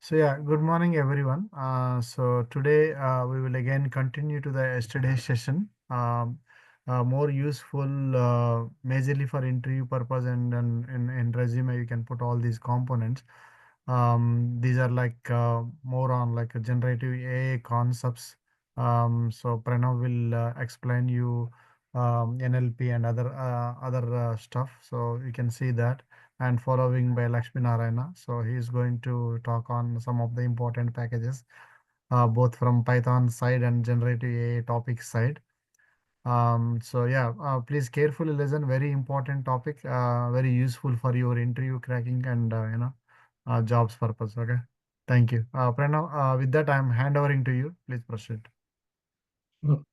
So yeah, good morning everyone. So today we will again continue to the yesterday's session. More useful, majorly for interview purpose and in resume you can put all these components. These are like more on like a generative AI concepts. So Pranav will explain you NLP and other stuff. So you can see that and following by Lakshmi Narayana. So he is going to talk on some of the important packages, both from Python side and generative AI topic side. So yeah, please carefully listen. Very important topic, very useful for your interview cracking and jobs purpose. Okay, thank you, Pranav. With that, I'm handovering to you. Please proceed. Mm.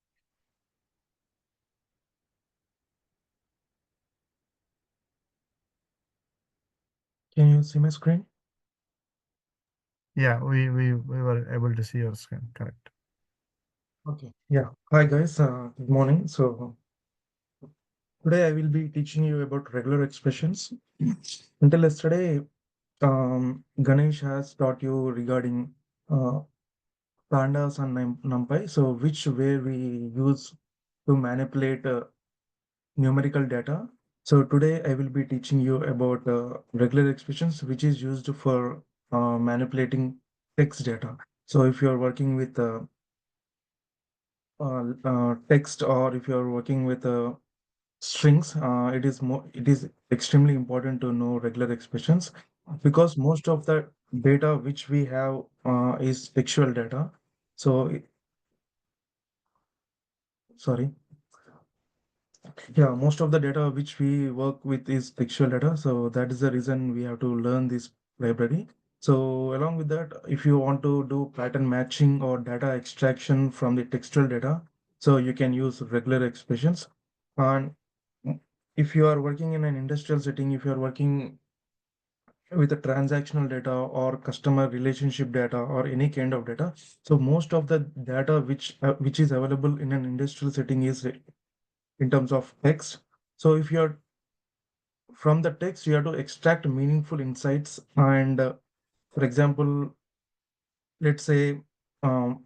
Can you see my screen? Yeah, we were able to see your screen. Correct. Okay. Yeah. Hi guys. Good morning. So today I will be teaching you about regular expressions. Until yesterday, Ganesh has taught you regarding uh, pandas and numpy. So which way we use to manipulate numerical data. So today I will be teaching you about regular expressions, which is used for manipulating text data. So if you are working with text or if you're working with strings, it is extremely important to know regular expressions because most of the data which we have is textual data. So sorry, yeah, most of the data which we work with is textual data. So that is the reason we have to learn this library. So along with that, if you want to do pattern matching or data extraction from the textual data, so you can use regular expressions. And if you are working in an industrial setting, if you are working with the transactional data or customer relationship data or any kind of data, so most of the data which is available in an industrial setting is in terms of text. So if you're from the text, you have to extract meaningful insights. And for example, let's say um,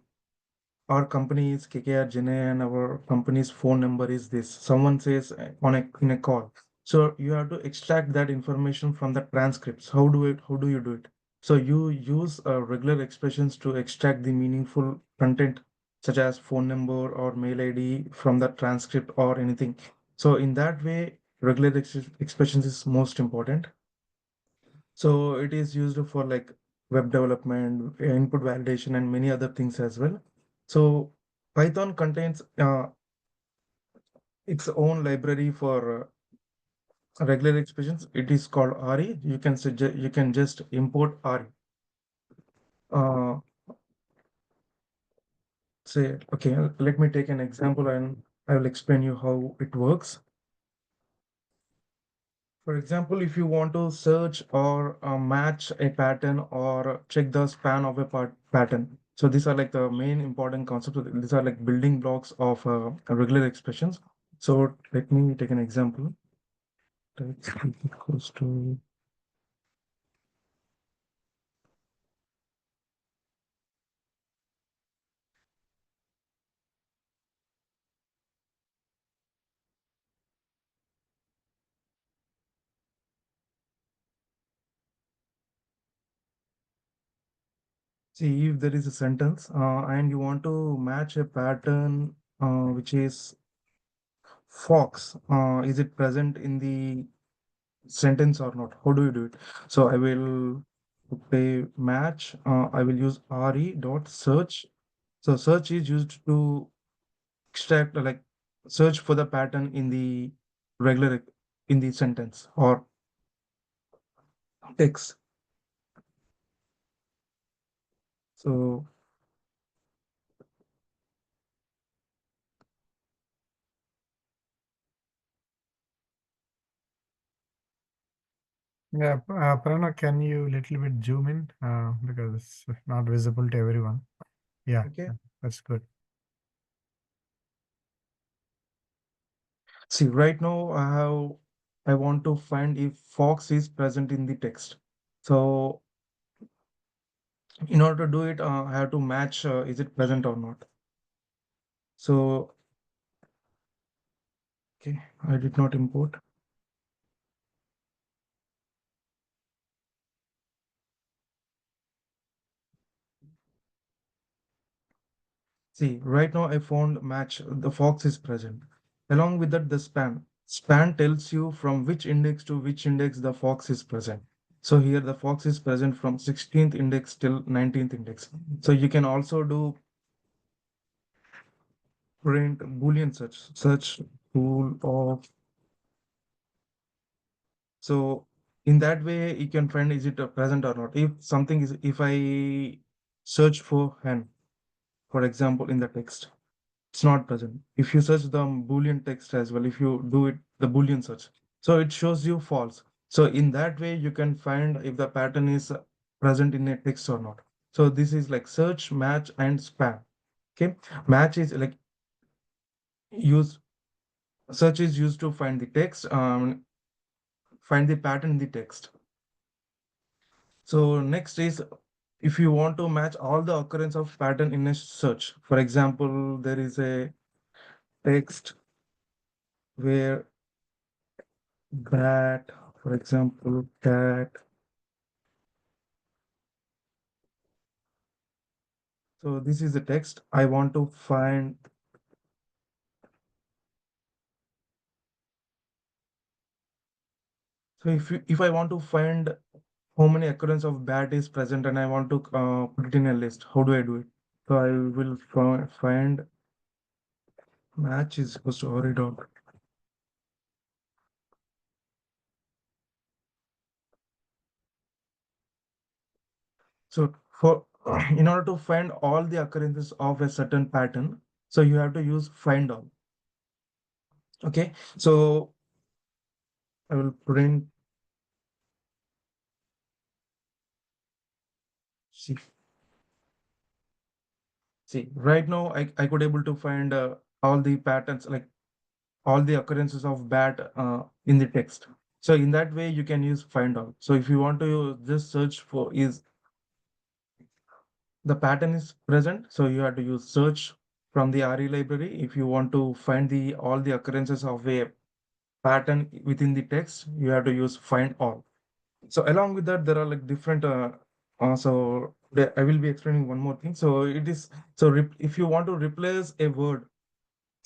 our company is KKR Jene and our company's phone number is this. Someone says on a in a call. So you have to extract that information from the transcripts. How do you do it? So you use regular expressions to extract the meaningful content such as phone number or mail ID from the transcript or anything. So in that way, regular expressions is most important. So it is used for like web development, input validation, and many other things as well. So Python contains its own library for regular expressions. It is called RE. You can just import RE. Uh, Say okay. Let me take an example and I will explain you how it works. For example, if you want to search or match a pattern or check the span of a pattern. So these are like the main important concepts. These are like building blocks of regular expressions. So let me take an example. Text equals to see if there is a sentence and you want to match a pattern which is fox. Is it present in the sentence or not? How do you do it? So I will pay match. I will use re dot search. So search is used to extract like search for the pattern in the regular in the sentence or text. So Yeah, Pranav, can you little bit zoom in because it's not visible to everyone. Yeah, okay. yeah, that's good. See right now I want to find if fox is present in the text. So In order to do it, I have to match is it present or not. So, okay, I did not import. See, right now I found match, the fox is present. Along with that, the span. Span tells you from which index to which index the fox is present. So here the fox is present from 16th index till 19th index. So you can also do print Boolean search pool of. So in that way, you can find is it present or not. If something is, if I search for hen, for example, in the text, it's not present. If you search the Boolean text as well, if you do it, the Boolean search, so it shows you false. So in that way, you can find if the pattern is present in a text or not. So this is like search, match, and span. Okay, match is like use search is used to find the text, find the pattern in the text. So next is if you want to match all the occurrence of pattern in a search. For example, there is a text where bat, for example, cat. So this is the text. I want to find. So if I want to find how many occurrence of bat is present and I want to put it in a list, how do I do it? So I will find match is equals to or dot. So for in order to find all the occurrences of a certain pattern, so you have to use find all. Okay, so I will print. See, see, right now I could able to find all the patterns, like all the occurrences of bat in the text. So in that way, you can use find all. So if you want to just search for is the pattern is present, so you have to use search from the RE library. If you want to find the all the occurrences of a pattern within the text, you have to use find all. So along with that, there are like different. I will be explaining one more thing. So it is so if you want to replace a word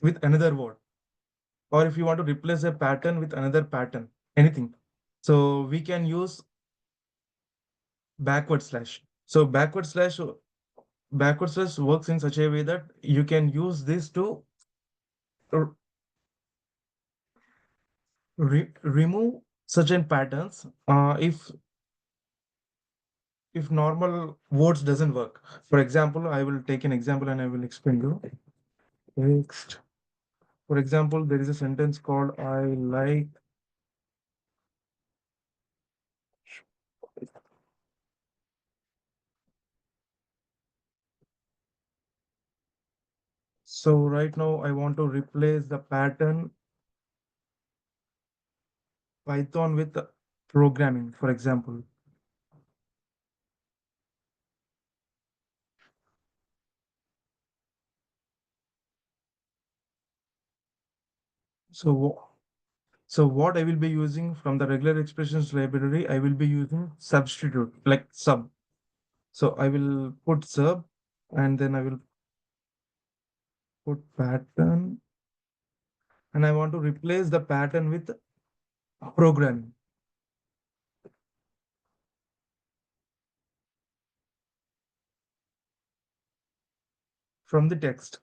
with another word, or if you want to replace a pattern with another pattern, anything. So we can use backward slash. So backward slash works in such a way that you can use this to remove certain patterns if normal words doesn't work. For example, I will take an example and I will explain you. Text. For example, there is a sentence called I like. So right now I want to replace the pattern Python with programming, for example. So, so what I will be using from the regular expressions library, I will be using substitute like sub. So I will put sub and then I will put pattern and I want to replace the pattern with programming from the text.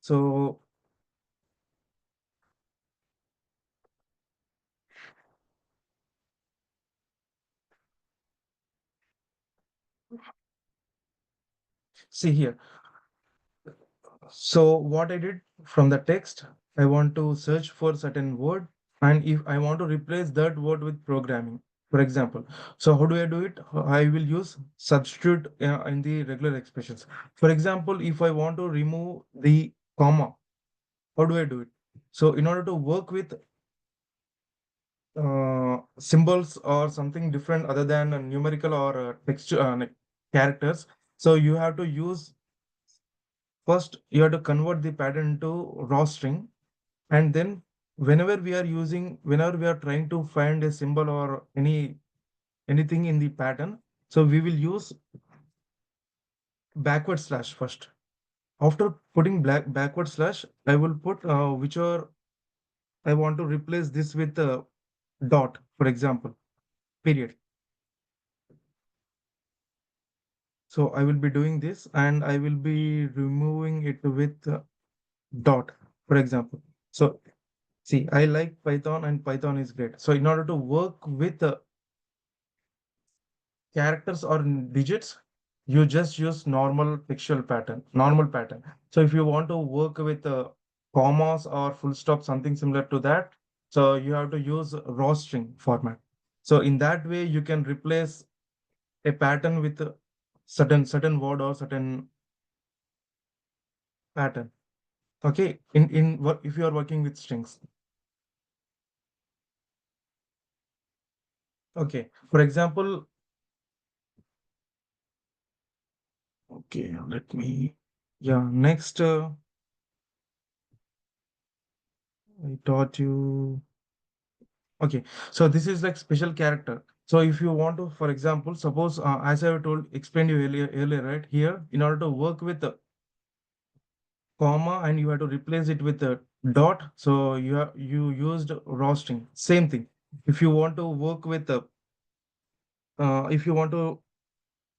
So see here. So what I did from the text, I want to search for certain word, and if I want to replace that word with programming, for example. So how do I do it? I will use substitute in the regular expressions. For example, if I want to remove the comma, how do I do it? So in order to work with symbols or something different other than numerical or text like characters. So you have to use first you have to convert the pattern into raw string, and then whenever we are trying to find a symbol or anything in the pattern, so we will use backward slash first. After putting backward slash, I will put whichever I want to replace this with a dot, for example, period. So I will be doing this and I will be removing it with dot, for example. So see, I like Python and Python is great. So in order to work with characters or digits, you just use normal pattern. So if you want to work with commas or full stop, something similar to that, so you have to use raw string format. So in that way, you can replace a pattern with a certain word or certain pattern. Okay, if you are working with strings. Okay, for example, okay, let me, yeah, next, I taught you. Okay, so this is like special character. So if you want to, for example, suppose as I have explained you earlier, right here, in order to work with the comma and you have to replace it with a dot. So you used raw string. Same thing. If you want to work with the, if you want to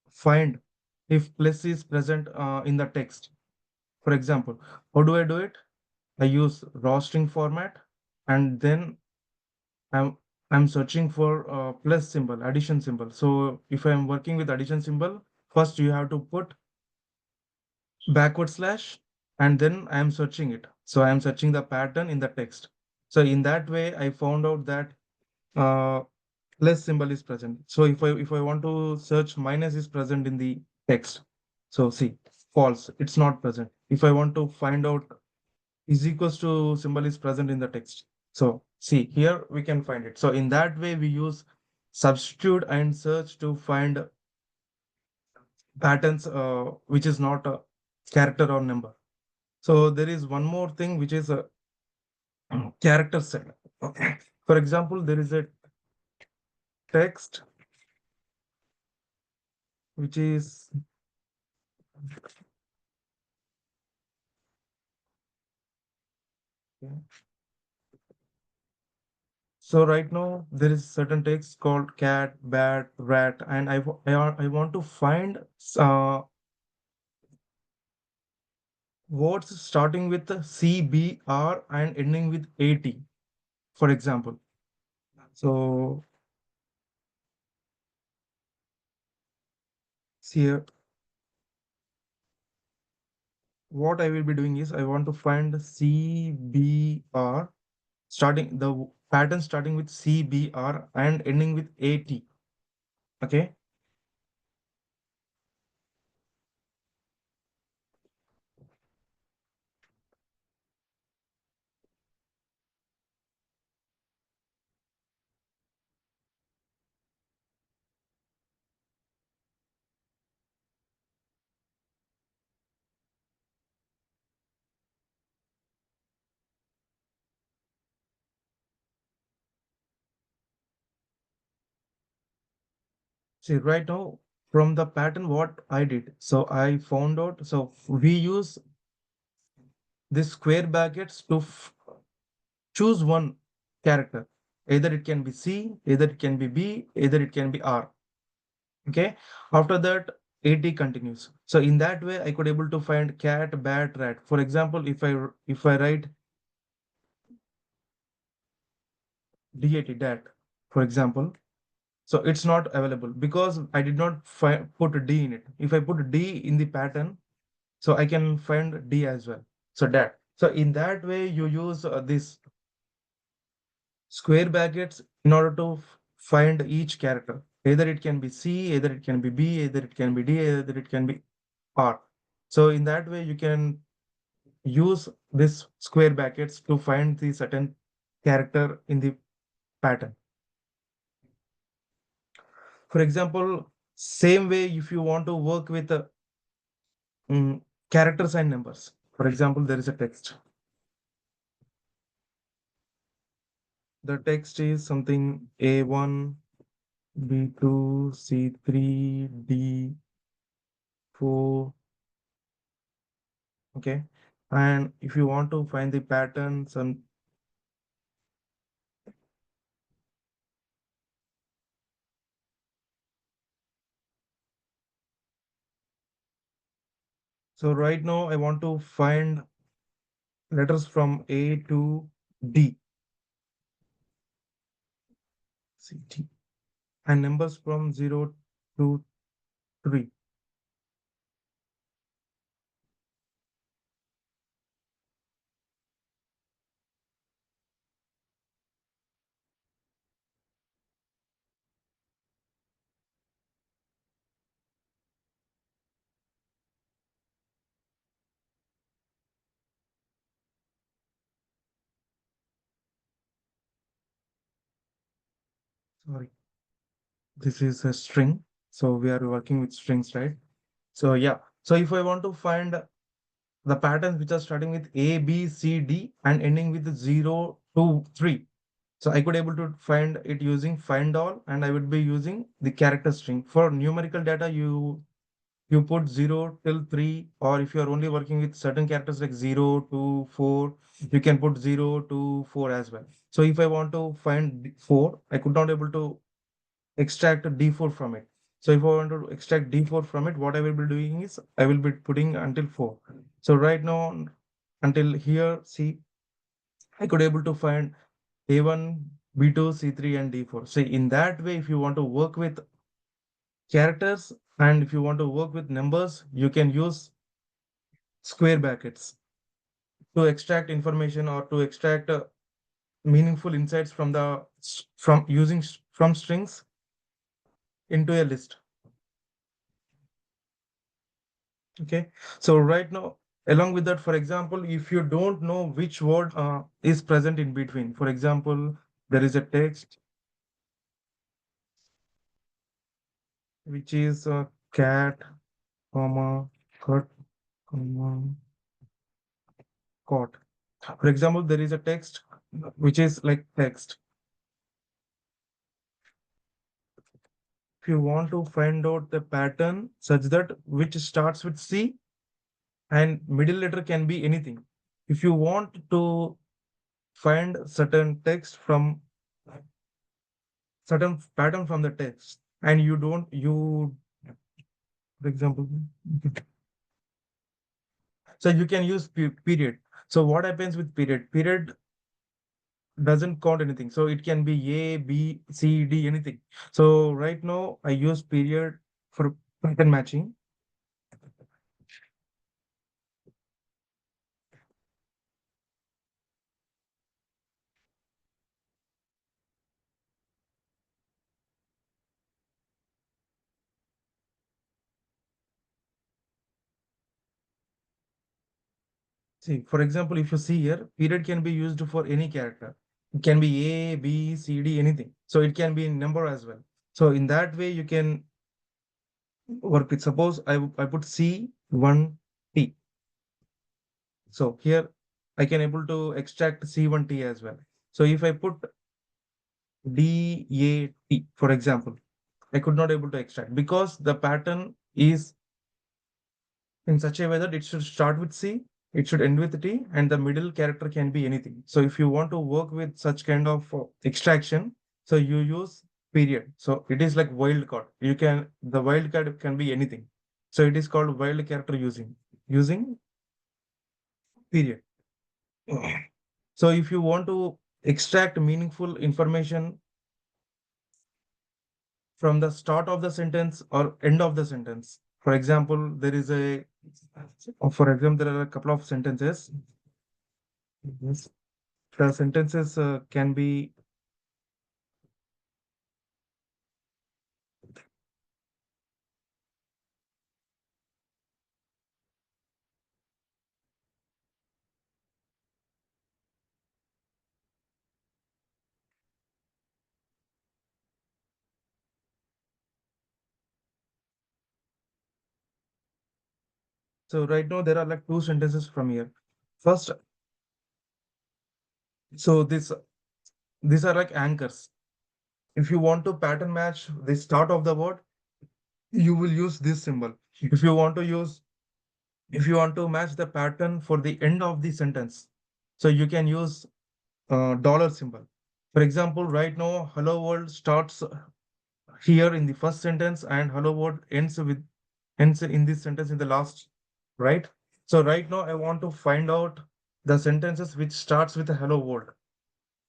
find if plus is present in the text, for example, how do I do it? I use raw string format, and then I'm I'm searching for plus symbol, addition symbol. So if I'm working with addition symbol, first you have to put backward slash, and then I am searching it. So I am searching the pattern in the text. So in that way, I found out that uh, plus symbol is present. So if I want to search minus is present in the text. So see, false, it's not present. If I want to find out is equals to symbol is present in the text. So see here we can find it. So in that way we use substitute and search to find patterns which is not a character or number. So there is one more thing which is a character set. Okay. For example, there is a text which is so right now there is certain text called cat, bat, rat, and I want to find uh, words starting with CBR and ending with AT, for example. So see here, what I will be doing is I want to find CBR starting the pattern starting with CBR and ending with AT. Okay. See right now from the pattern what I did. So I found out. So we use this square brackets to choose one character. Either it can be C, either it can be B, either it can be R. Okay. After that, AT continues. So in that way, I could able to find cat, bat, rat. For example, if I write DAT, dat, for example, so it's not available because I did not put a D in it. If I put a D in the pattern, so I can find D as well. So dat. So in that way, you use this square brackets in order to find each character. Either it can be C, either it can be B, either it can be D, either it can be R. So in that way, you can use this square brackets to find the certain character in the pattern. For example, same way if you want to work with mm, characters and numbers. For example, there is a text. The text is something A1, B2, C3, D4. Okay. And if you want to find the patterns and so right now I want to find letters from A to D, C, T, and numbers from 0 to 3. Sorry, this is a string. So we are working with strings, right? So yeah. So if I want to find the patterns which are starting with A, B, C, D and ending with 0, 2, 3. So I could able to find it using find all, and I would be using the character string. For numerical data, you put 0 till 3, or if you are only working with certain characters like 0 to 4, you can put 0 to 4 as well. So if I want to find 4, I could not able to extract D4 from it. So if I want to extract D4 from it, what I will be doing is I will be putting until 4. So right now until here, see, I could able to find A1, B2, C3 and D4. So in that way, if you want to work with characters and if you want to work with numbers, you can use square brackets to extract information or to extract meaningful insights from from using from strings into a list. Okay, so right now, along with that, for example, if you don't know which word is present in between, for example, there is a text which is cat, comma, cut, comma, caught. For example, there is a text which is like text. If you want to find out the pattern such that which starts with C and middle letter can be anything. If you want to find certain text from certain pattern from the text and you don't you for example so you can use period. So what happens with period doesn't count anything, so it can be A, B, C, D, anything. So right now I use period for pattern matching. See, for example, if you see here, period can be used for any character. It can be A, B, C, D, anything. So it can be in number as well. So in that way, you can work with. Suppose I put C1T. So here I can able to extract C1T as well. So if I put DAT, for example, I could not able to extract because the pattern is in such a way that it should start with C, it should end with T, and the middle character can be anything. So if you want to work with such kind of extraction, so you use period. So it is like wildcard. The wildcard can be anything. So it is called wild character using period. So if you want to extract meaningful information from the start of the sentence or end of the sentence, for example, for example, there are a couple of sentences. Yes. The sentences can be So right now there are like two sentences from here. First, so these are like anchors. If you want to pattern match the start of the word, you will use this symbol. If you want to use, if you want to match the pattern for the end of the sentence, so you can use dollar symbol. For example, right now, hello world starts here in the first sentence and hello world ends in this sentence in the last, right? So right now I want to find out the sentences which starts with a hello world.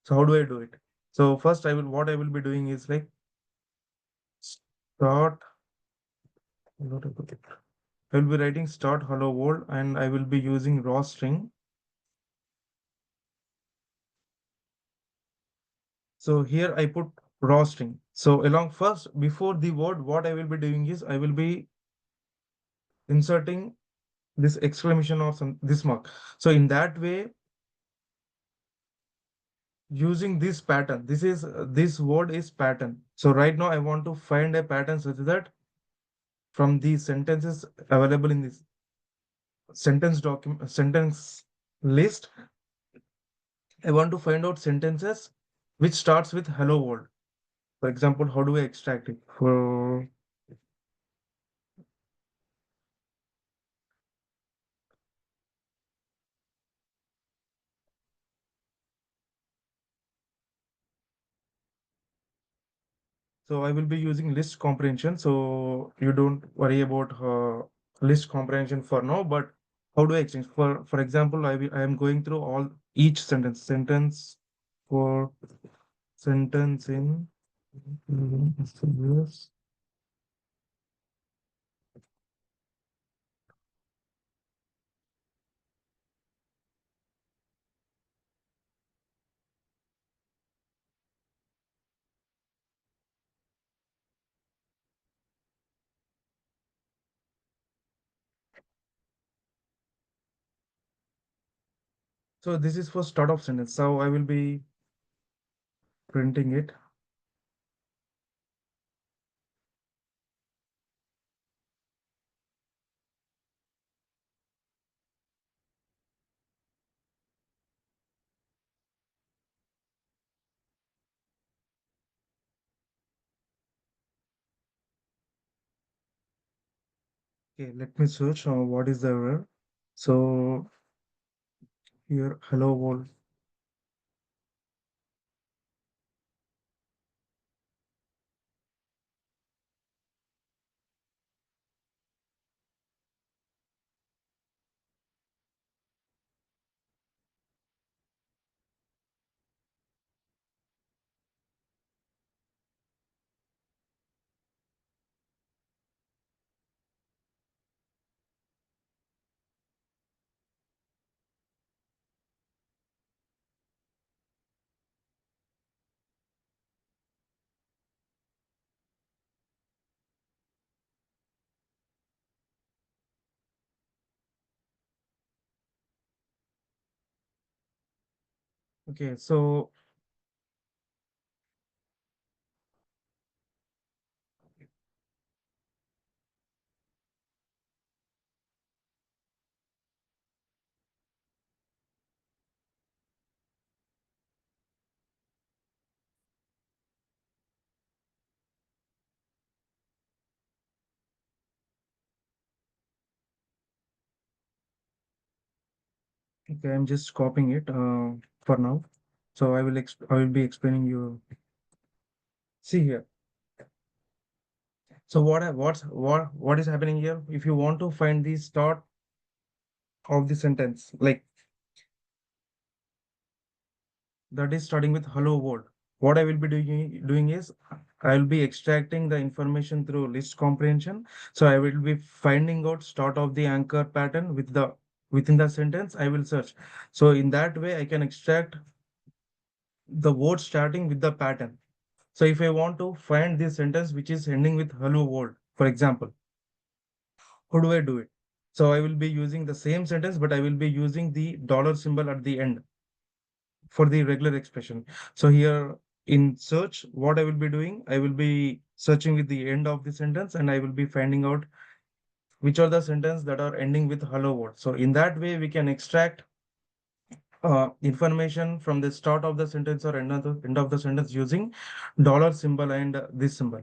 So how do I do it? So first what I will be doing is like start, what I put it? I will be writing start hello world and I will be using raw string. So here I put raw string. So along first, before the word, what I will be doing is I will be inserting this exclamation or some this mark. So in that way, using this pattern, this word is pattern. So right now I want to find a pattern such that from the sentences available in this sentence list, I want to find out sentences which starts with hello world. For example, how do I extract it? For So I will be using list comprehension. So you don't worry about list comprehension for now. But how do I exchange? For example, I am going through all each sentence for sentence in yes. So this is for start of sentence. So I will be printing it. Okay, let me search what is the error. So here, hello world. Okay, so okay, I'm just copying it for now. So I will be explaining you. See here. So what is happening here? If you want to find the start of the sentence, like that is starting with hello world, what I will be doing is I will be extracting the information through list comprehension. So I will be finding out start of the anchor pattern with the within the sentence. I will search. So in that way, I can extract the word starting with the pattern. So if I want to find this sentence which is ending with hello world, for example, how do I do it? So I will be using the same sentence, but I will be using the dollar symbol at the end for the regular expression. So here in search, what I will be doing, I will be searching with the end of the sentence and I will be finding out which are the sentence that are ending with hello world. So in that way, we can extract information from the start of the sentence or end of the sentence using dollar symbol and this symbol.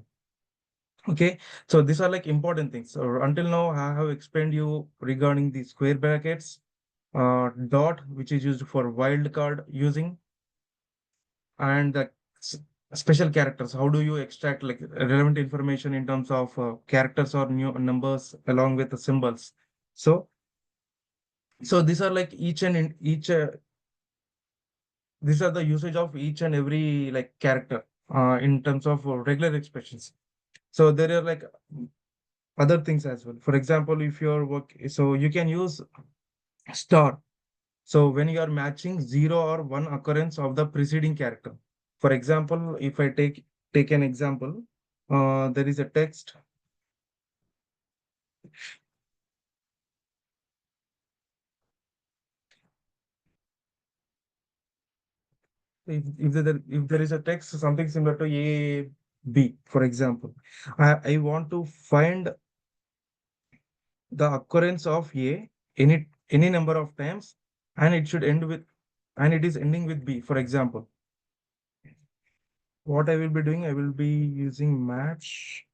Okay, so these are like important things. So until now, I have explained you regarding the square brackets, dot, which is used for wildcard using, and the s- special characters. How do you extract like relevant information in terms of characters or new numbers along with the symbols? So, so these are like each these are the usage of each and every like character in terms of regular expressions. So there are like other things as well. For example, if you're work, so you can use star. So when you are matching zero or one occurrence of the preceding character. For example, if I take an example, there is a text. If there is a text something similar to A B, for example, I want to find the occurrence of A any number of times, and it should end with and it is ending with B, for example. What I will be doing, I will be using match.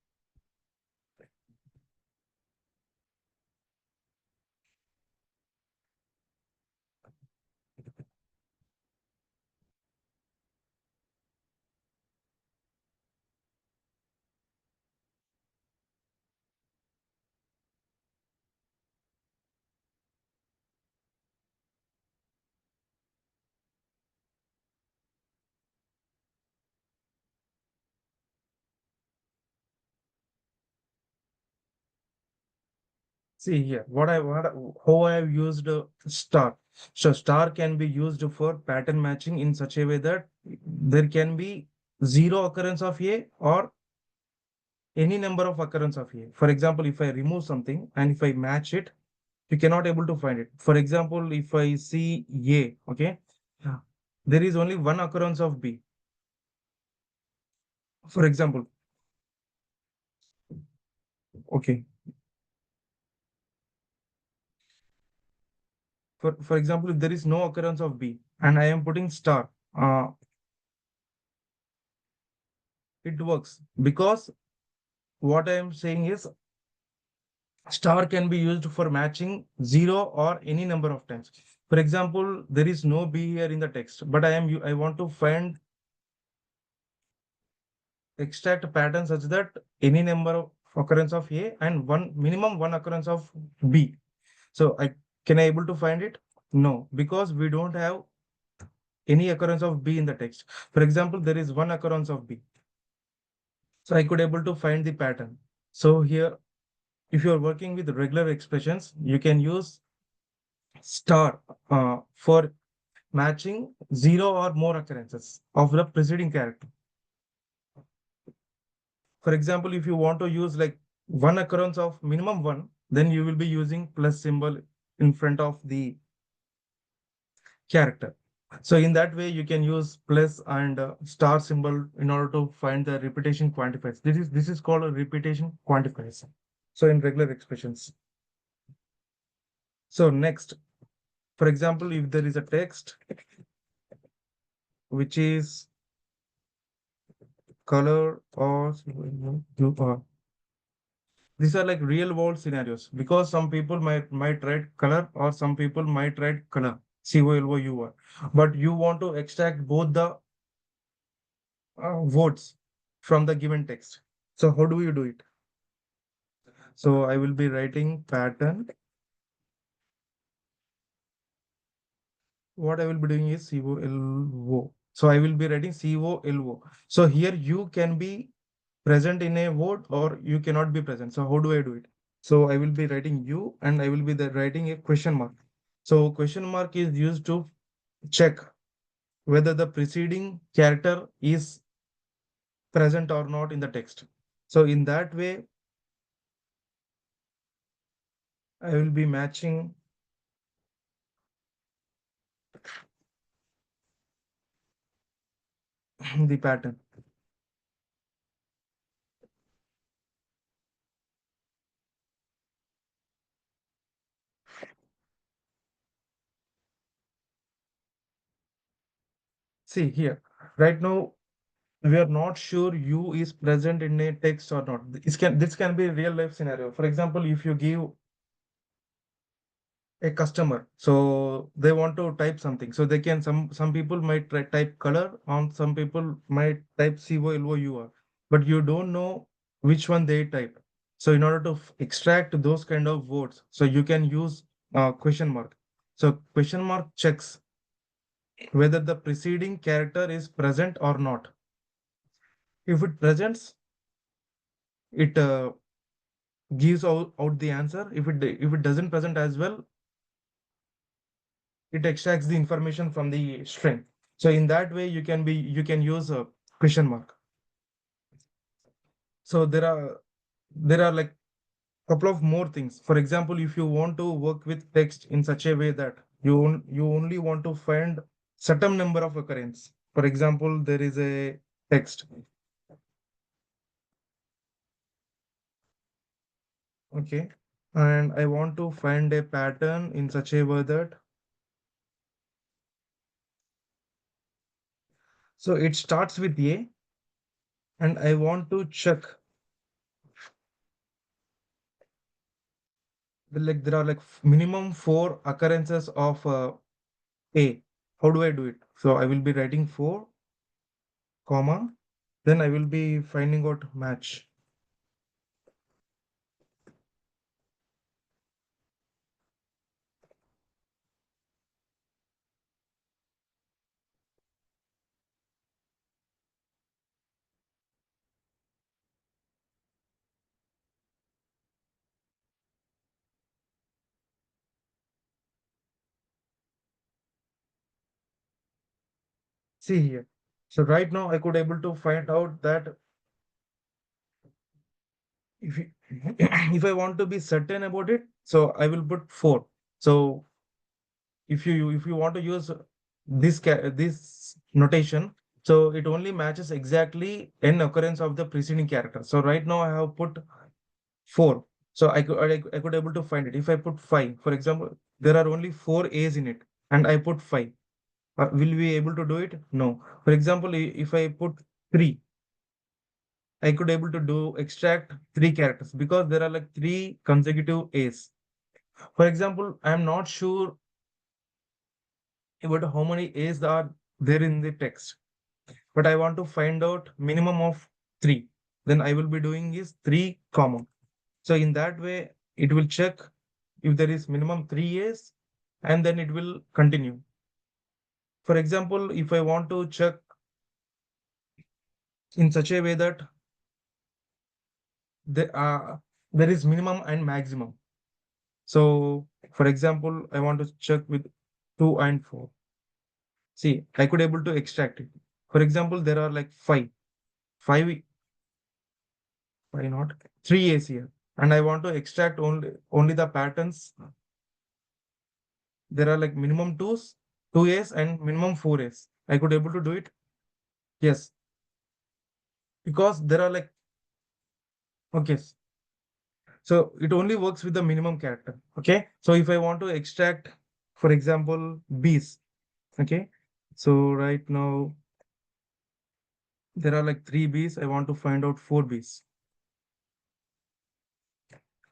See here, how I have used star. So star can be used for pattern matching in such a way that there can be zero occurrence of A or any number of occurrence of A. For example, if I remove something and if I match it, you cannot able to find it. For example, if I see A, okay, yeah, there is only one occurrence of B. For example, okay, for example, if there is no occurrence of B and I am putting star, it works because what I am saying is star can be used for matching zero or any number of times. For example, there is no B here in the text, but I want to find extract a pattern such that any number of occurrence of A and one minimum one occurrence of B. So I able to find it? No, because we don't have any occurrence of B in the text. For example, there is one occurrence of B. So I could able to find the pattern. So here, if you're working with regular expressions, you can use star for matching zero or more occurrences of the preceding character. For example, if you want to use like one occurrence of minimum one, then you will be using plus symbol in front of the character. So in that way, you can use plus and star symbol in order to find the repetition quantifiers. This is called a repetition quantifiers. So in regular expressions. So next, for example, if there is a text which is color or these are like real world scenarios because some people might write color or some people might write color color, but you want to extract both the words from the given text. So how do you do it? So I will be writing pattern. What I will be doing is COLO. So I will be writing COLO. So here you can be present in a word or you cannot be present. So how do I do it? So I will be writing U and I will be writing a question mark. So question mark is used to check whether the preceding character is present or not in the text. So in that way, I will be matching the pattern. See here, right now we are not sure U is present in a text or not. This can be a real life scenario. For example, if you give a customer, so they want to type something, so they can some people might type color, on some people might type COLOUR, but you don't know which one they type. So in order to extract those kind of words, so you can use question mark. So question mark checks whether the preceding character is present or not. If it presents, it gives out the answer. If it doesn't present as well, it extracts the information from the string. So in that way, you can use a question mark. So there are like couple of more things. For example, if you want to work with text in such a way that you only want to find certain number of occurrence. For example, there is a text. Okay. And I want to find a pattern in such a way that, so it starts with A, and I want to check, like there are like minimum four occurrences of A. How do I do it? So I will be writing four, comma, then I will be finding out match. See here. So right now I could able to find out that if you, if I want to be certain about it, so I will put four. So if you want to use this notation, so it only matches exactly n occurrence of the preceding character. So right now I have put four. So I could able to find it. If I put five, for example, there are only four A's in it, and I put five. Will we able to do it? No. For example, if I put three, I could able to do extract three characters because there are like three consecutive A's. For example, I'm not sure about how many A's are there in the text, but I want to find out minimum of three. Then I will be doing is three comma. So in that way, it will check if there is minimum three A's, and then it will continue. For example, if I want to check in such a way that there is minimum and maximum. So for example, I want to check with 2 and 4. See, I could able to extract it. For example, there are like five, why not? 3 A's here. And I want to extract only the patterns. There are like minimum twos, 2 A's and minimum 4 A's. I could able to do it. Yes, because there are like, okay. So it only works with the minimum character. Okay. So if I want to extract, for example, B's, okay. So right now there are like three B's. I want to find out four B's.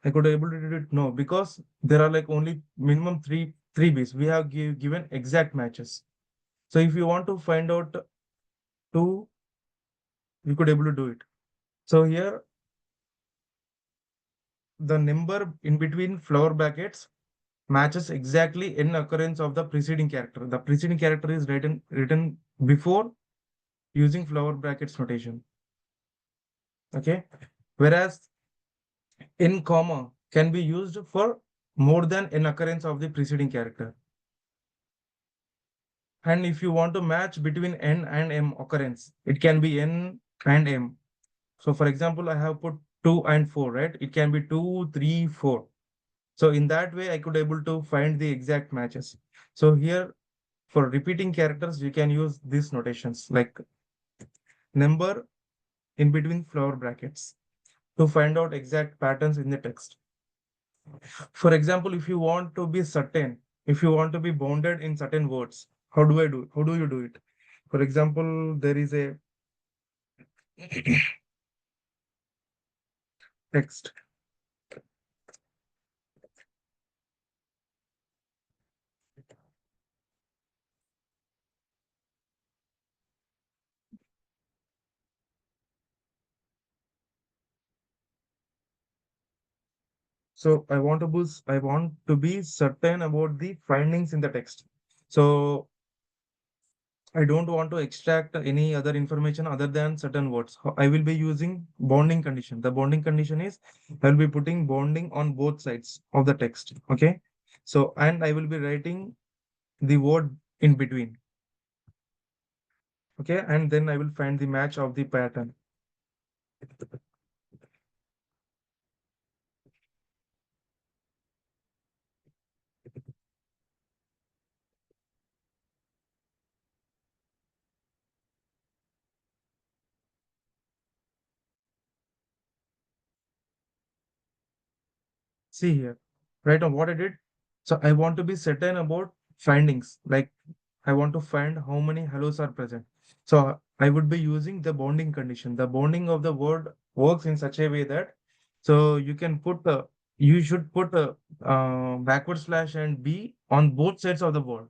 I could able to do it. No, because there are like only minimum three B's. We have given exact matches. So if you want to find out two, you could able to do it. So here the number in between flower brackets matches exactly n occurrence of the preceding character. The preceding character is written before using flower brackets notation. Okay. Whereas n comma can be used for more than n occurrence of the preceding character. And if you want to match between n and m occurrence, it can be n and m. So for example, I have put 2 and 4, right? It can be 2, 3, 4. So in that way, I could able to find the exact matches. So here for repeating characters, you can use these notations like number in between flower brackets to find out exact patterns in the text. For example, if you want to be certain, if you want to be bounded in certain words, how do you do it? For example, there is a text. So I want to be certain about the findings in the text. So I don't want to extract any other information other than certain words. I will be using bounding condition. The bounding condition is I will be putting bounding on both sides of the text. Okay. So, and I will be writing the word in between. Okay. And then I will find the match of the pattern. See here, right now what I did. So I want to be certain about findings. Like I want to find how many hellos are present. So I would be using the bounding condition. The bounding of the word works in such a way that so you can put you should put a backward slash and b on both sides of the word.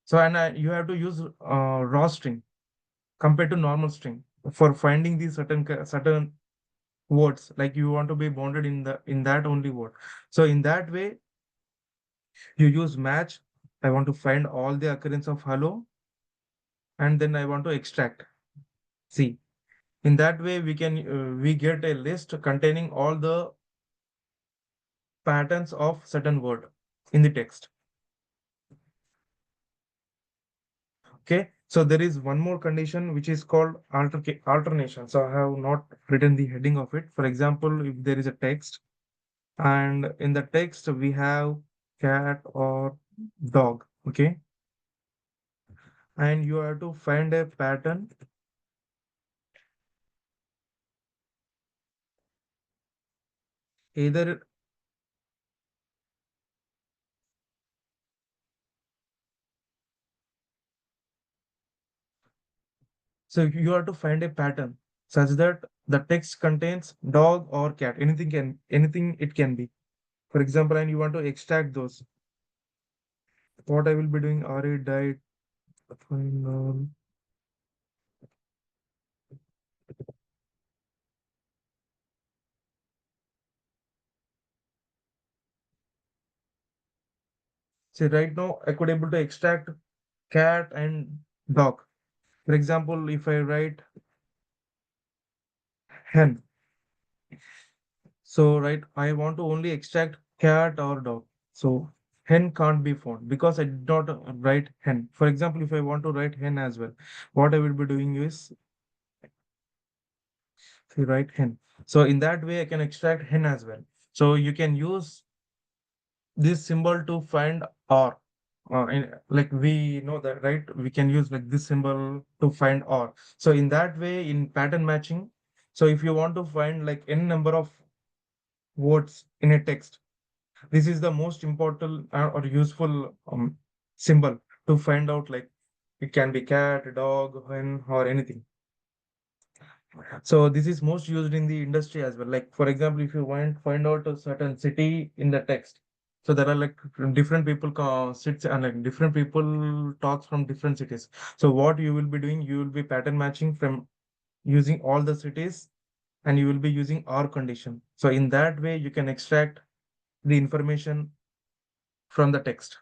So and you have to use raw string compared to normal string for finding these certain words. Like you want to be bounded in the in that only word. So in that way you use match. I want to find all the occurrence of hello, and then I want to extract. See, in that way we get a list containing all the patterns of certain word in the text. Okay, so there is one more condition which is called alternation. So I have not written the heading of it. For example, if there is a text and in the text we have cat or dog. Okay, and you have to find a pattern. Either so you have to find a pattern such that the text contains dog or cat. Anything it can be. For example, and you want to extract those. What I will be doing, RA died. Final. See, right now I could able to extract cat and dog. For example, if I write hen, so right, I want to only extract cat or dog. So hen can't be found because I did not write hen. For example, if I want to write hen as well, what I will be doing is you write hen. So in that way, I can extract hen as well. So you can use this symbol to find or. Like we know that, right? We can use like this symbol to find or. So in that way, in pattern matching, so if you want to find like n number of words in a text, this is the most important or useful symbol to find out like it can be cat, dog, hen, or anything. So this is most used in the industry as well. Like for example, if you want find out a certain city in the text, so there are like different people sits and like different people talks from different cities. So what you will be doing, you will be pattern matching from using all the cities, and you will be using OR condition. So in that way, you can extract the information from the text.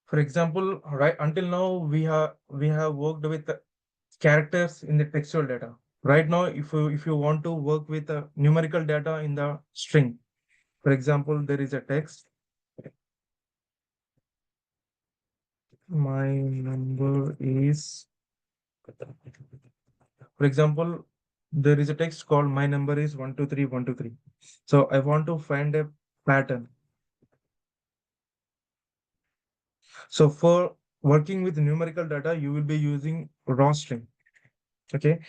For example, right until now we have worked with characters in the textual data. Right now, if you want to work with numerical data in the string, for example, there is a text. My number is, for example, there is a text called my number is 123 123. So I want to find a pattern. So for working with numerical data, you will be using raw string. Okay,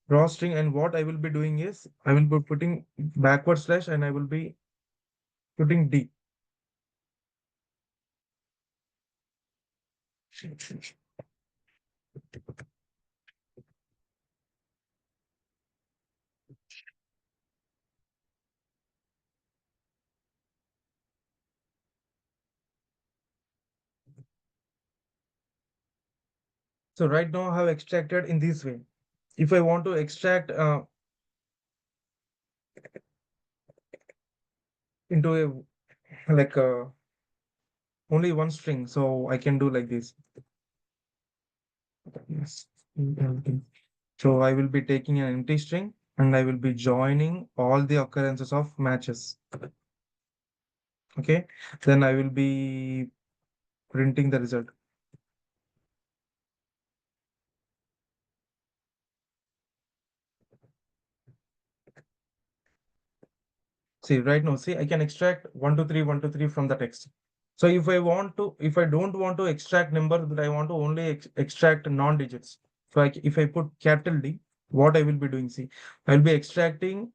raw string, and what I will be doing is I will be putting backward slash and I will be putting D. So right now I have extracted in this way. If I want to extract into a like only one string, so I can do like this. Yes. So I will be taking an empty string and I will be joining all the occurrences of matches. Okay. Then I will be printing the result. See, right now, see, I can extract 1, 2, 3, 1, 2, 3 from the text. So if I don't want to extract number, but I want to only extract non-digits. So if I put capital D, what I will be doing, see, I will be extracting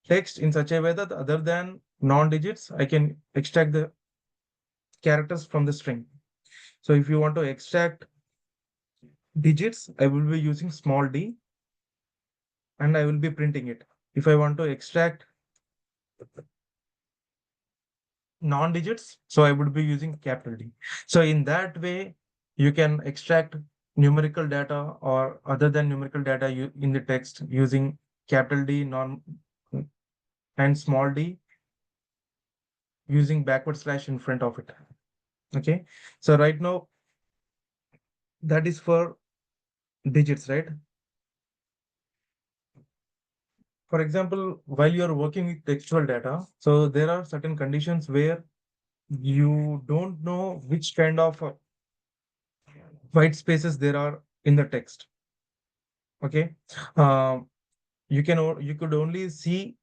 text in such a way that other than non-digits, I can extract the characters from the string. So if you want to extract digits, I will be using small d and I will be printing it. If I want to extract non-digits, so I would be using capital D. So in that way, you can extract numerical data or other than numerical data in the text using capital D non and small d using backward slash in front of it. Okay. So right now that is for digits, right? For example, while you're working with textual data, so there are certain conditions where you don't know which kind of white spaces there are in the text. Okay. Um, you could only see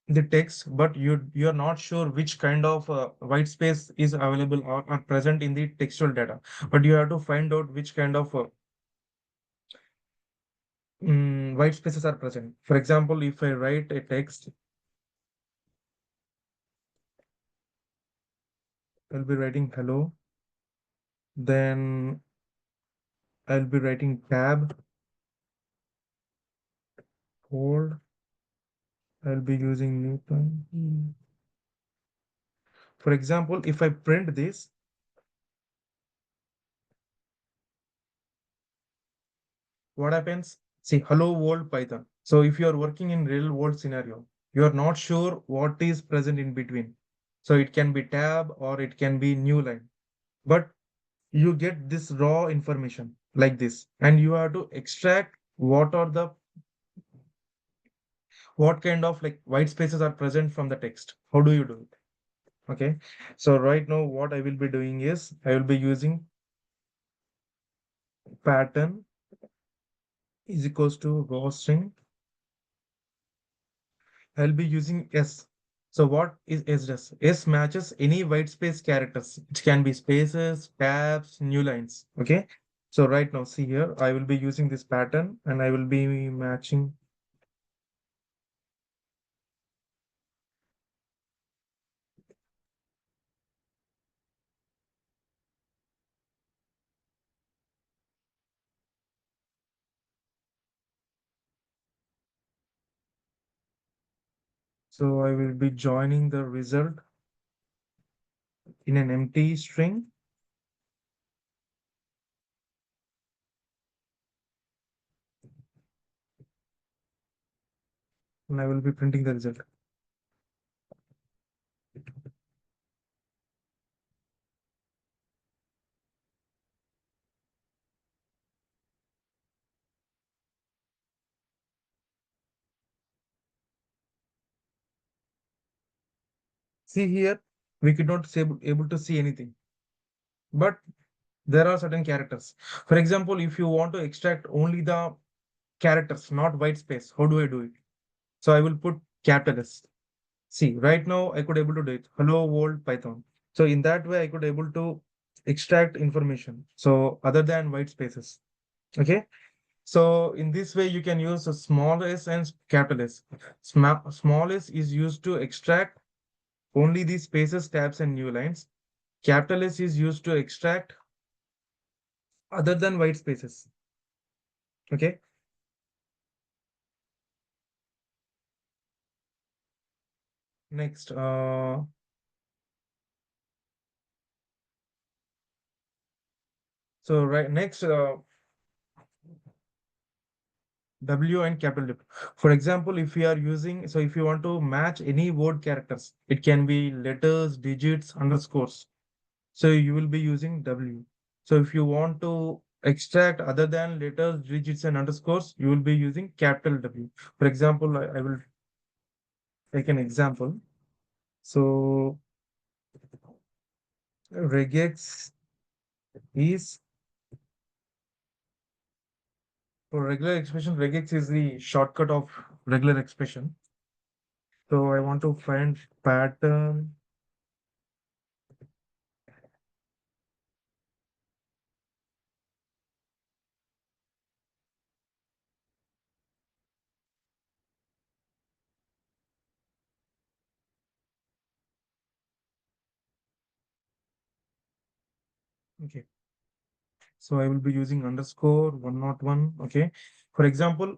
the text, but you're not sure which kind of white space is available or present in the textual data. But you have to find out which kind of white spaces are present. For example, if I write a text, I'll be writing hello, then I'll be writing tab, hold, I'll be using Newton. For example, if I print this, what happens? See, hello world Python. So if you are working in real world scenario, you are not sure what is present in between. So it can be tab or it can be new line, but you get this raw information like this, and you have to extract what kind of like white spaces are present from the text. How do you do it? Okay. So right now, what I will be doing is I will be using pattern is equals to raw string. I'll be using S. So what is S does? S matches any white space characters. It can be spaces, tabs, new lines. Okay. So right now, see here, I will be using this pattern and I will be matching. So I will be joining the result in an empty string and I will be printing the result. See here, we could not able to see anything, but there are certain characters. For example, if you want to extract only the characters, not white space, how do I do it? So I will put capital S. See, right now I could able to do it. Hello world Python. So in that way, I could able to extract information. So other than white spaces. Okay. So in this way, you can use a small s and capital S. Small s is used to extract only the spaces, tabs, and new lines. Capital S is used to extract other than white spaces. Okay. Next, so right next, W and capital W. For example, if you are using, so if you want to match any word characters, it can be letters, digits, underscores. So you will be using W. So if you want to extract other than letters, digits, and underscores, you will be using capital W. For example, I will take an example. So regex is for regular expression. Regex is the shortcut of regular expression. So I want to find pattern. Okay. So I will be using underscore 101. Okay. For example,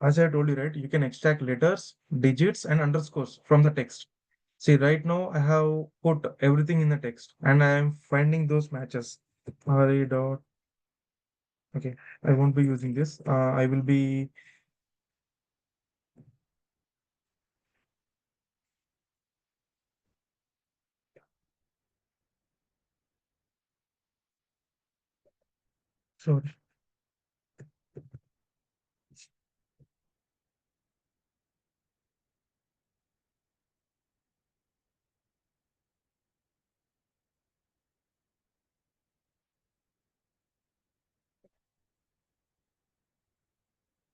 as I told you, right, you can extract letters, digits, and underscores from the text. See, right now I have put everything in the text and I am finding those matches. Re dot. Okay. I won't be using this. I will be, sorry.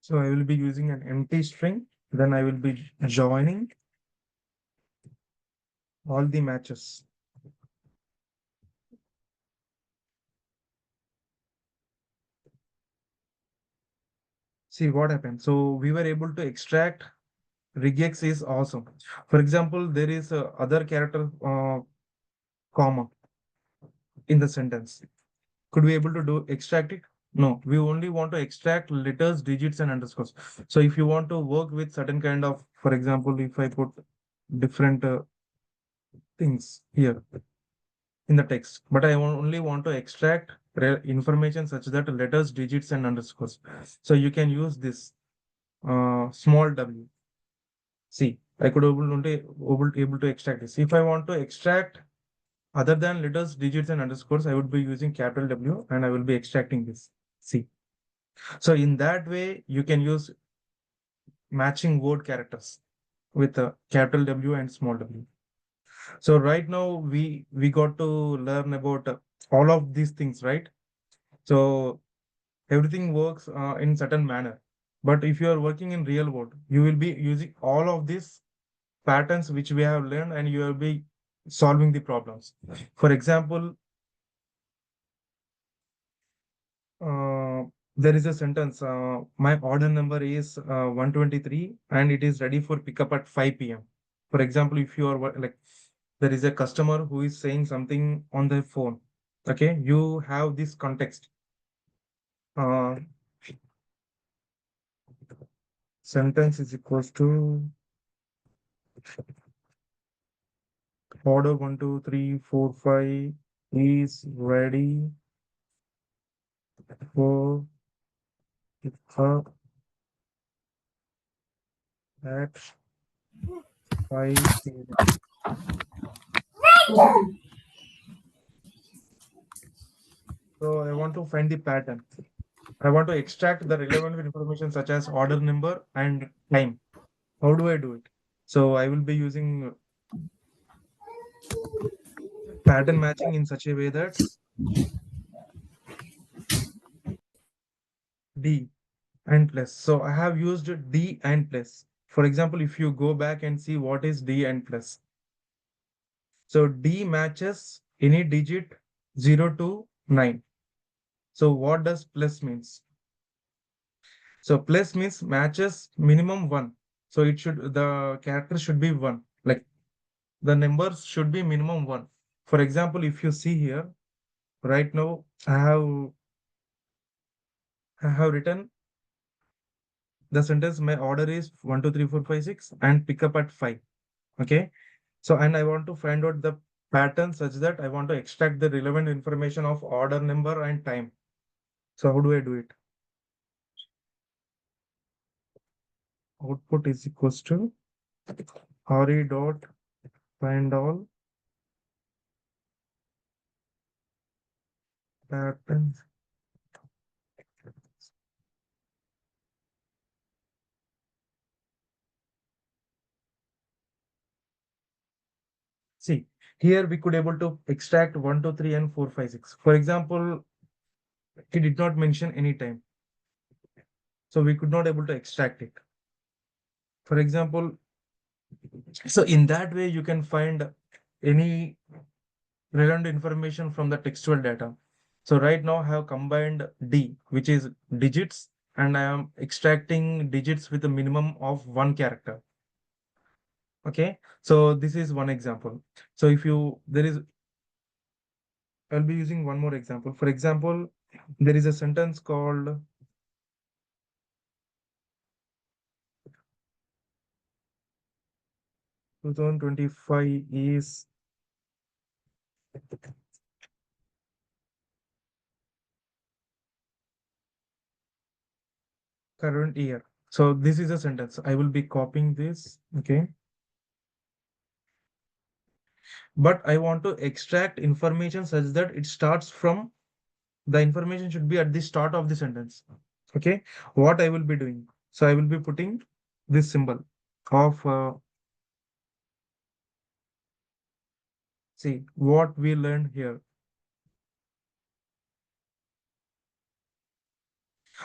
So I will be using an empty string. Then I will be joining all the matches. See what happened. So we were able to extract regex is awesome. For example, there is a other character comma in the sentence. Could we able to do extract it? No, we only want to extract letters, digits, and underscores. So if you want to work with certain kind of, for example, if I put different things here in the text, but only want to extract information such that letters, digits, and underscores. So you can use this small w. See, I could able to extract this. If I want to extract other than letters, digits, and underscores, I would be using capital W and I will be extracting this. See. So in that way, you can use matching word characters with a capital W and small w. So right now we got to learn about all of these things, right? So everything works in certain manner. But if you are working in real world, you will be using all of these patterns which we have learned and you will be solving the problems. For example, uh, there is a sentence, my order number is 123 and it is ready for pickup at 5 p.m. For example, if you are like, there is a customer who is saying something on their phone. Okay, you have this context. Uh, Sentence is equals to order 12345 is ready for pickup at 5 p.m. So I want to find the pattern. I want to extract the relevant information such as order number and time. How do I do it? So I will be using pattern matching in such a way that D and plus. So I have used D and plus. For example, if you go back and see what is D and plus. So D matches any digit 0 to 9. So what does plus means? So plus means matches minimum 1. So it should, the character should be 1. Like the numbers should be minimum 1. For example, if you see here, right now I have I have written the sentence, my order is 1, 2, 3, 4, 5, 6, and pick up at 5. Okay. So, and I want to find out the pattern such that I want to extract the relevant information of order number and time. So how do I do it? Output is equals to re dot find all patterns. See, here we could able to extract 1, 2, 3, and 4, 5, 6. For example, he did not mention any time. So we could not able to extract it. For example, so in that way, you can find any relevant information from the textual data. So right now I have combined D, which is digits, and I am extracting digits with a minimum of one character. Okay, so this is one example. So if you, I'll be using one more example. For example, there is a sentence called 2025 is current year. So this is a sentence. I will be copying this. Okay. But I want to extract information such that it starts from the information should be at the start of the sentence. Okay. What I will be doing. So I will be putting this symbol of see what we learned here.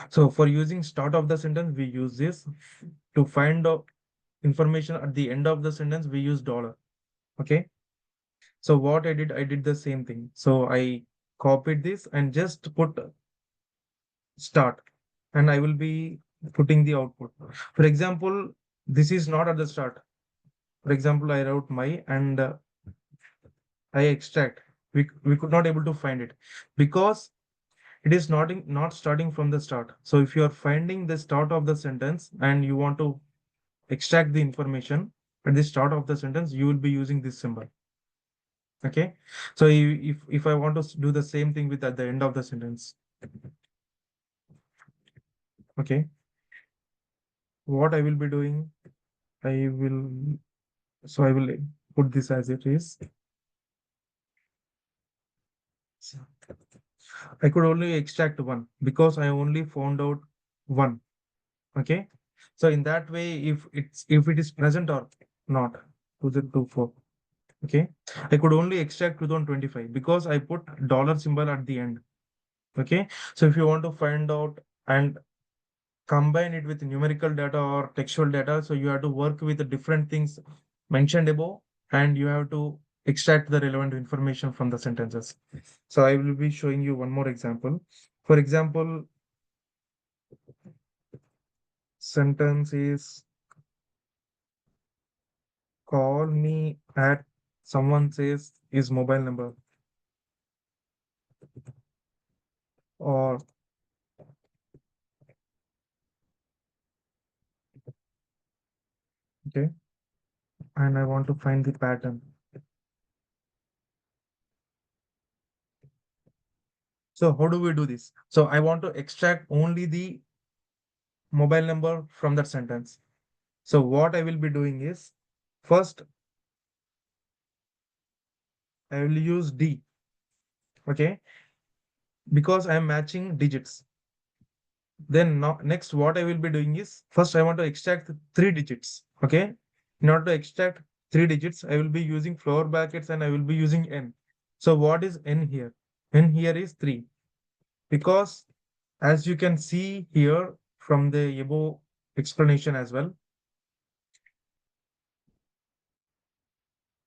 So for using start of the sentence, we use this. To find out information at the end of the sentence, we use dollar. Okay. So what I did the same thing. So I copied this and just put start, and I will be putting the output. For example, this is not at the start. For example, I wrote my and I extract. We could not able to find it because it is not starting from the start. So if you are finding the start of the sentence and you want to extract the information at the start of the sentence, you will be using this symbol. Okay. So if I want to do the same thing with at the end of the sentence, okay, what I will be doing, I will, so I will put this as it is. I could only extract one because I only found out one. Okay. So in that way, if it is present or not, 2024. Okay. I could only extract 2025 because I put dollar symbol at the end. Okay. So if you want to find out and combine it with numerical data or textual data, so you have to work with the different things mentioned above, and you have to extract the relevant information from the sentences. So I will be showing you one more example. For example, sentence is call me at someone says his mobile number, or okay, and I want to find the pattern. So how do we do this? So I want to extract only the mobile number from that sentence. So what I will be doing is first I will use D, okay, because I am matching digits. Then now, next, what I will be doing is first I want to extract three digits. Okay. In order to extract three digits, I will be using flower brackets and I will be using N. So what is N here? N here is three because as you can see here from the above explanation as well.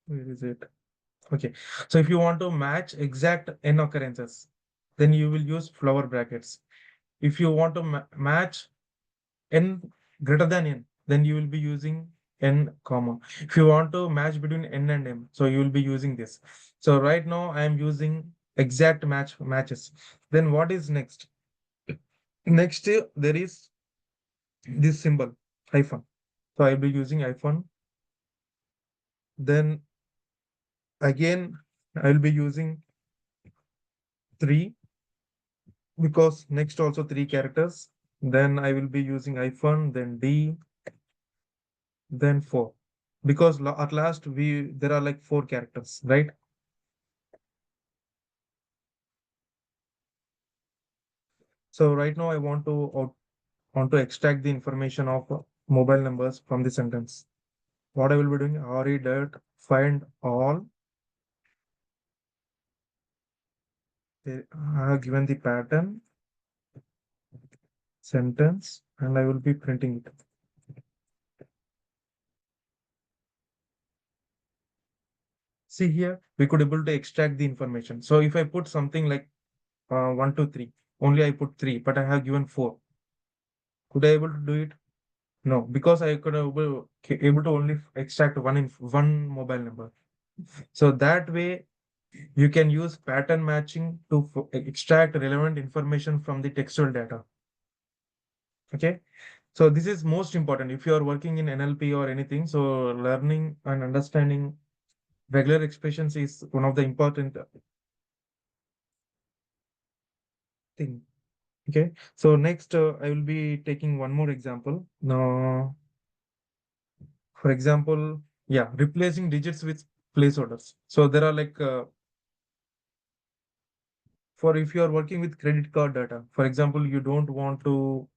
Where is it? Okay. So if you want to match exact N occurrences, then you will use flower brackets. If you want to match n greater than n, then you will be using n comma. If you want to match between n and m, so you will be using this. So right now I am using exact matches. Then what is next? Next, there is this symbol, hyphen. So I'll be using hyphen. Then again, I'll be using 3 because next also 3 characters. Then I will be using hyphen, then D, then 4. Because at last there are like 4 characters, right? So right now I want to extract the information of mobile numbers from the sentence. What I will be doing, re dot find all. I have given the pattern sentence and I will be printing it. See here, we could able to extract the information. So if I put something like 1, 2, 3, only I put 3, but I have given 4. Could I able to do it? No, because I could able to only extract one mobile number. So that way you can use pattern matching to extract relevant information from the textual data. Okay. So this is most important if you are working in NLP or anything. So learning and understanding regular expressions is one of the important thing. Okay. So next, I will be taking one more example. Now, for example, yeah, replacing digits with placeholders. So there are like for if you are working with credit card data, for example, you don't want to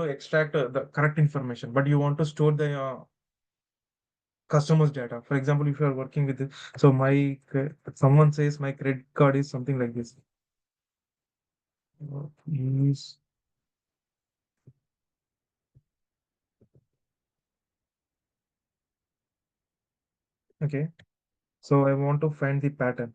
extract the correct information, but you want to store the customers data. For example, if you are working with it, so someone says my credit card is something like this. Is okay. So I want to find the pattern.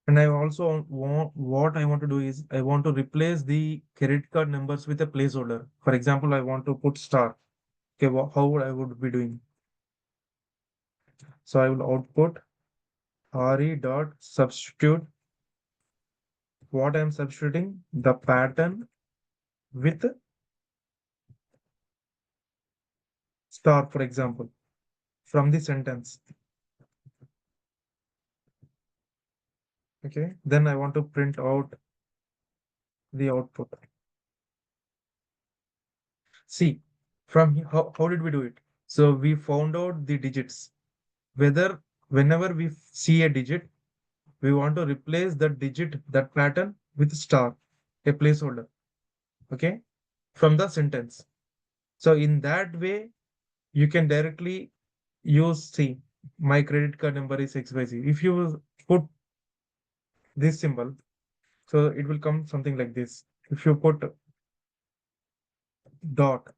And I also what I want to do is I want to replace the credit card numbers with a placeholder. For example, I want to put star. Okay, how would I would be doing? So I will output re dot substitute. What I'm substituting? The pattern with star, for example, from the sentence. Okay, then I want to print out the output. See, how did we do it? So we found out the digits. Whenever we see a digit, we want to replace that digit, that pattern with star, a placeholder. Okay, from the sentence. So in that way, you can directly use, see, my credit card number is XYZ. If you put this symbol, so it will come something like this. If you put dot,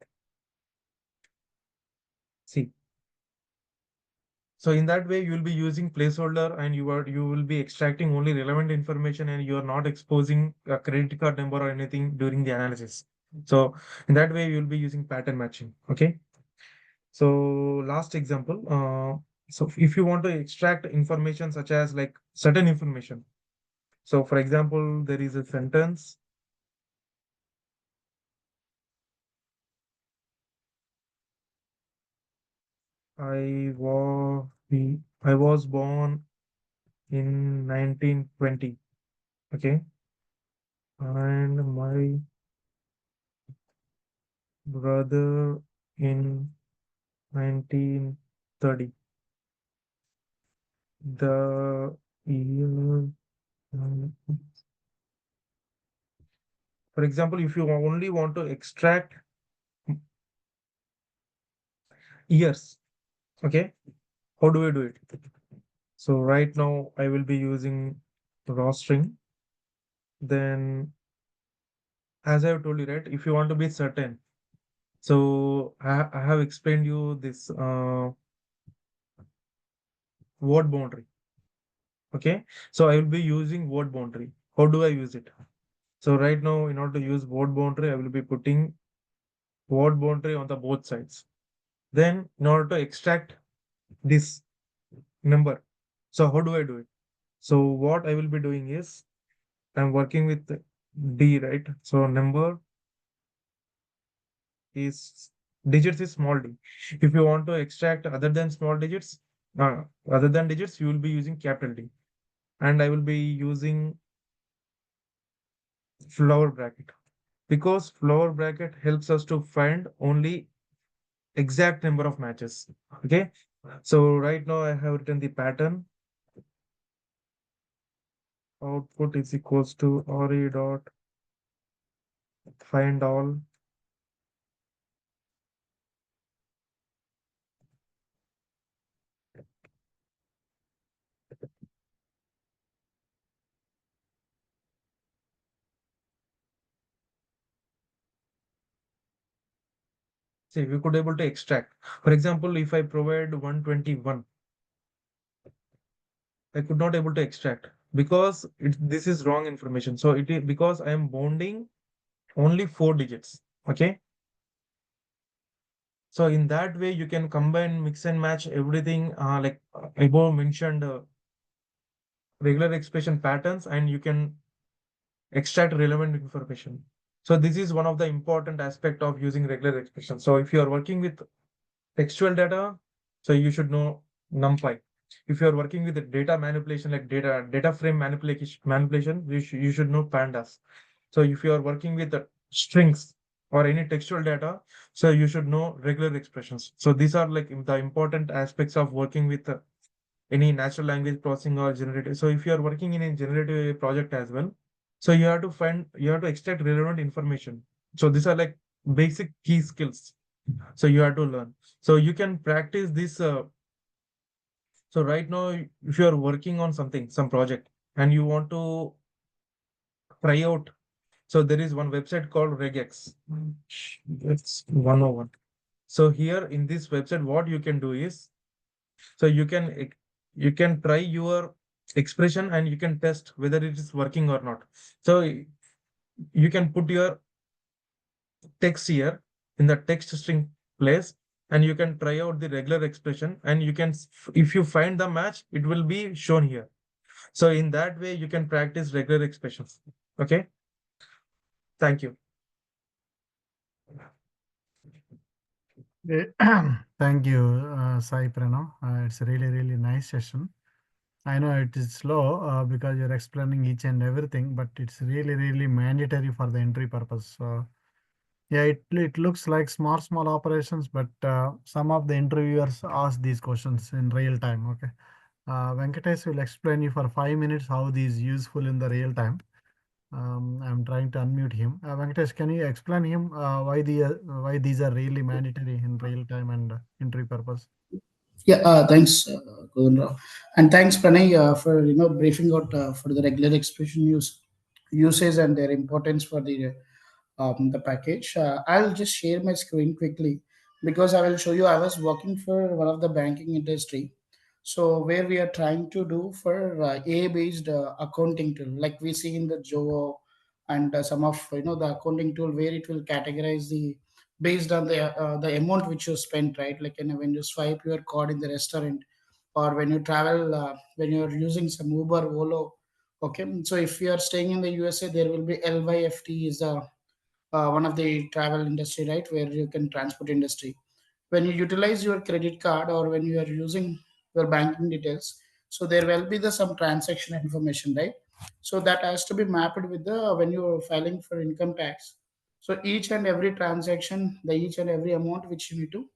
see, so in that way, you will be using placeholder and you will be extracting only relevant information and you are not exposing a credit card number or anything during the analysis. So in that way, you will be using pattern matching. Okay. So last example. So if you want to extract information such as like certain information. So for example, there is a sentence. I was born in 1920. Okay. And my brother in 1930. The year, for example, if you only want to extract years, okay, how do I do it? So right now I will be using raw string. Then, as I have told you, right, if you want to be certain, so I have explained you this word boundary. Okay, so I will be using word boundary. How do I use it? So right now, in order to use word boundary, I will be putting word boundary on the both sides. Then in order to extract this number, so how do I do it? So what I will be doing is I'm working with D, right? So number is digits is small d. If you want to extract uh, other than digits, you will be using capital D. And I will be using flower bracket because flower bracket helps us to find only exact number of matches. Okay. So right now I have written the pattern. Output is equals to re dot find all. See, we could able to extract. For example, if I provide 121, I could not able to extract because this is wrong information. So it is because I am bounding only four digits. Okay. So in that way, you can combine, mix and match everything like above mentioned regular expression patterns, and you can extract relevant information. So this is one of the important aspect of using regular expression. So if you are working with textual data, so you should know NumPy. If you are working with the data manipulation, like data frame manipulation, you should know pandas. So if you are working with the strings or any textual data, so you should know regular expressions. So these are like the important aspects of working with any natural language processing or generative. So if you are working in a generative project as well, so you have to extract relevant information. So these are like basic key skills. So you have to learn. So you can practice this. So right now, if you are working on something, some project, and you want to try out, so there is one website called Regex. That's 101. So here in this website, what you can do is, so you can try your expression and you can test whether it is working or not. So you can put your text here in the text string place, and you can try out the regular expression, and you can, if you find the match, it will be shown here. So in that way you can practice regular expressions. Okay. Thank you. Eh, Thank you, Sai Pranav. It's a really, really nice session. I know it is slow because you're explaining each and everything, but it's really, really mandatory for the entry purpose. So, yeah, it looks like small operations, but some of the interviewers ask these questions in real time. Okay. Venkatesh will explain you for 5 minutes how these useful in the real time. I'm trying to unmute him. Venkatesh, can you explain him why these are really mandatory in real time and entry purpose? Yeah, thanks, Govindrao. And thanks, Pranay, for briefing out for the regular expression usage and their importance for the package. I'll just share my screen quickly because I will show you. I was working for one of the banking industry, so where we are trying to do for A-based accounting tool, like we see in the Joe and some of the accounting tool where it will categorize the based on the amount which you spent, right? Like when you swipe your card in the restaurant, or when you travel, when you're using some Uber, Volo. Okay, so if you are staying in the USA, there will be LYFT is one of the travel industry, right, where you can transport industry. When you utilize your credit card or when you are using your banking details, so there will be the some transaction information, right? So that has to be mapped with the when you are filing for income tax. So each and every transaction, the each and every amount which you need to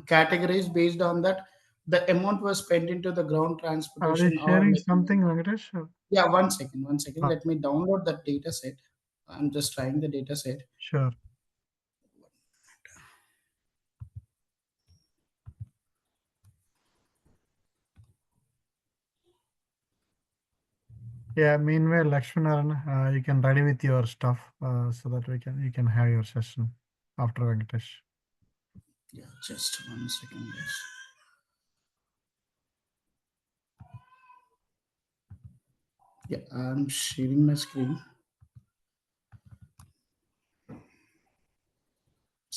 categorize based on that, the amount was spent into the ground Are you transportation or sharing like something, Venkatesh? yeah, one second, Ah, let me download that data set. I'm just trying the data set. sure. Yeah, meanwhile, Lakshmanan, you can ready with your stuff so that you can have your session after Venkatesh. Yeah, just 1 second, guys. Yeah, I'm sharing my screen.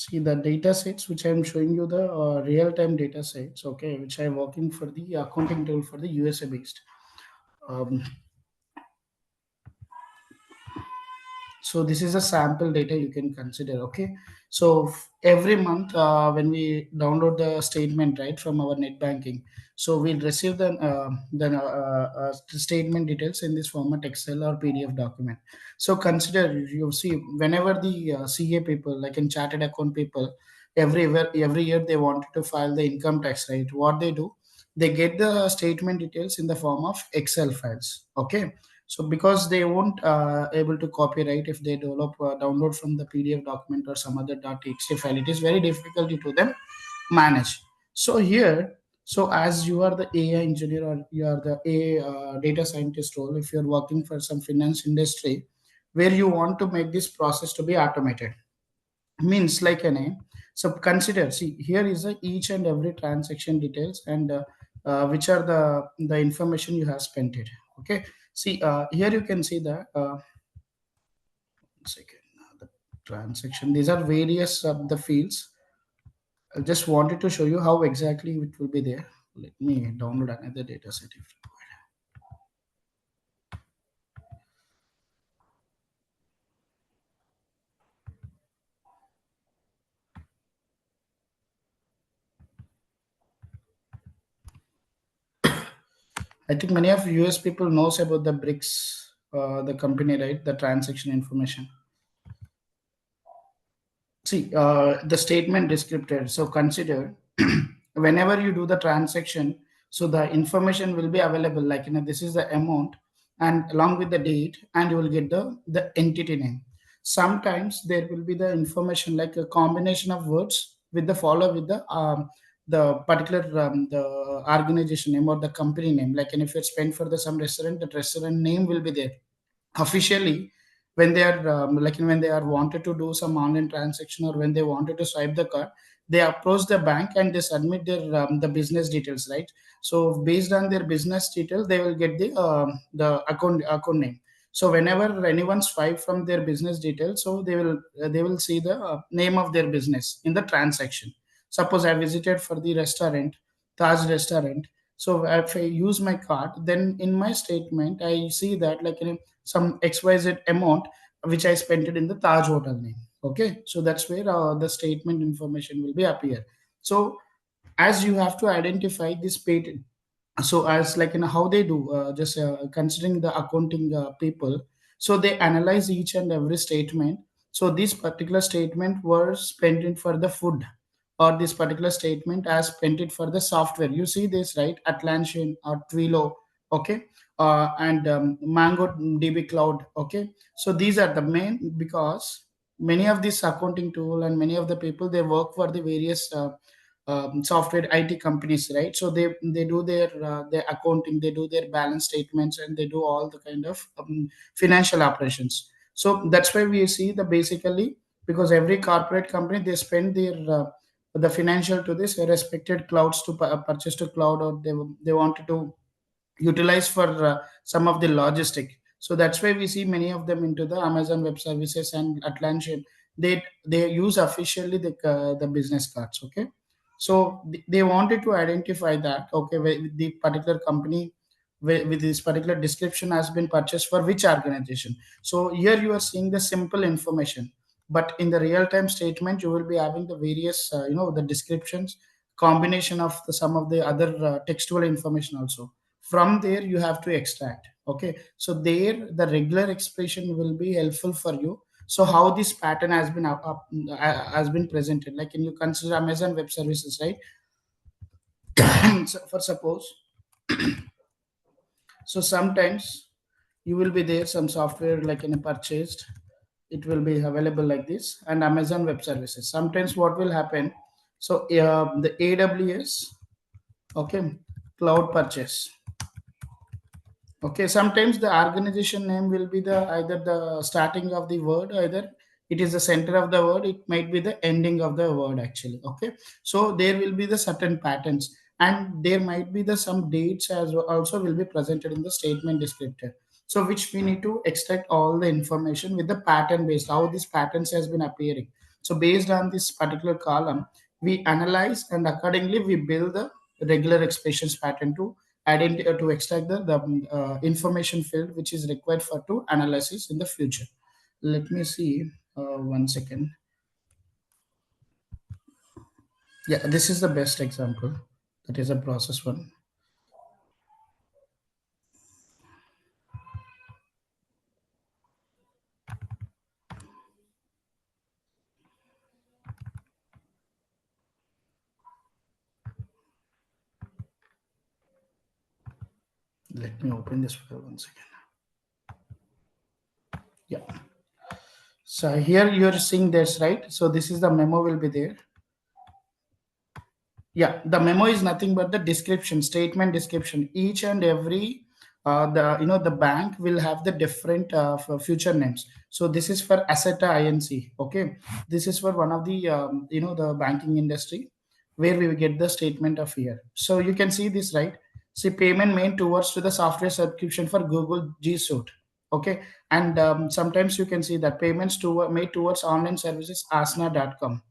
See the data sets which I am showing you, the real-time data sets, okay, which I am working for the accounting tool for the USA based. Um, so this is a sample data you can consider, okay. So every month when we download the statement right from our net banking, so we'll receive the statement details in this format excel or pdf document. So consider, you see, whenever the ca people, like in chartered account people, every year they wanted to file the income tax, right? What they do, they get the statement details in the form of excel files, okay. So because they won't able to copyright if they develop download from the pdf document or some other .txt file, it is very difficult to them manage. So here, so as you are the ai engineer or you are the a data scientist role, if you're working for some finance industry where you want to make this process to be automated, means like a name. So consider, see, here is each and every transaction details, and which are the information you have spent it, okay. See, here you can see second, the transaction, these are various the fields. I just wanted to show you how exactly it will be there. Let me download another data set if required. I think many of us people knows about the bricks, the company, right? The transaction information. See, the statement descriptor. So consider whenever you do the transaction, so the information will be available. Like, this is the amount, and along with the date, and you will get the entity name. Sometimes there will be the information like a combination of words with the follow with the particular the organization name or the company name. Like, and if you spend for the some restaurant, that restaurant name will be there officially. When they are like when they are wanted to do some online transaction, or when they wanted to swipe the card, they approach the bank and they submit their the business details, right? So based on their business detail, they will get the account name. So whenever anyone swipe from their business details, so they will see the name of their business in the transaction. Suppose I visited for the restaurant, Taj restaurant. So if I use my card, then in my statement I see that, like, some XYZ amount which I spent it in the Taj Hotel name. Okay, so that's where the statement information will be appear. So as you have to identify this patent, so as like how they do, just considering the accounting people, so they analyze each and every statement. So this particular statement was spent in for the food, or this particular statement as spent it for the software. You see this, right? Atlassian or Twilio, okay, and Mango DB Cloud, okay. So these are the main, because many of these accounting tool and many of the people, they work for the various software IT companies, right? So they do their accounting, they do their balance statements, and they do all the kind of financial operations. So that's why we see the basically, because every corporate company, they spend their the financial to this respected clouds to purchase to cloud, or they wanted to utilize for some of the logistic. So that's why we see many of them into the Amazon Web Services and Atlassian. They use officially the business cards. Okay, so they wanted to identify that, okay, with the particular company with this particular description has been purchased for which organization. So here you are seeing the simple information, but in the real time statement you will be having the various the descriptions, combination of some of the other textual information also. From there you have to extract, okay. So there the regular expression will be helpful for you. So how this pattern has been has been presented, like, can you consider Amazon Web Services, right? So for suppose, so sometimes you will be there some software like in a purchased, it will be available like this, and Amazon Web Services. Sometimes what will happen, so the AWS, okay, cloud purchase. Okay, sometimes the organization name will be the either the starting of the word, either it is the center of the word, it might be the ending of the word actually. Okay, so there will be the certain patterns, and there might be the some dates as well also will be presented in the statement descriptor. So which we need to extract all the information with the pattern based, how these patterns has been appearing. So based on this particular column, we analyze and accordingly we build the regular expressions pattern to identify to extract the information field which is required for to analysis in the future. Let me see 1 second. Yeah, this is the best example. That is a process one. Let me open this file 1 second. Yeah. So here you're seeing this, right? So this is the memo will be there. Yeah, the memo is nothing but the description, statement description. Each and every the bank will have the different future names. So this is for Asset Inc. Okay, this is for one of the the banking industry where we will get the statement of here. So you can see this, right? See, payment made towards to the software subscription for Google G Suite. Okay, and sometimes you can see that payments to made towards online services asna.com.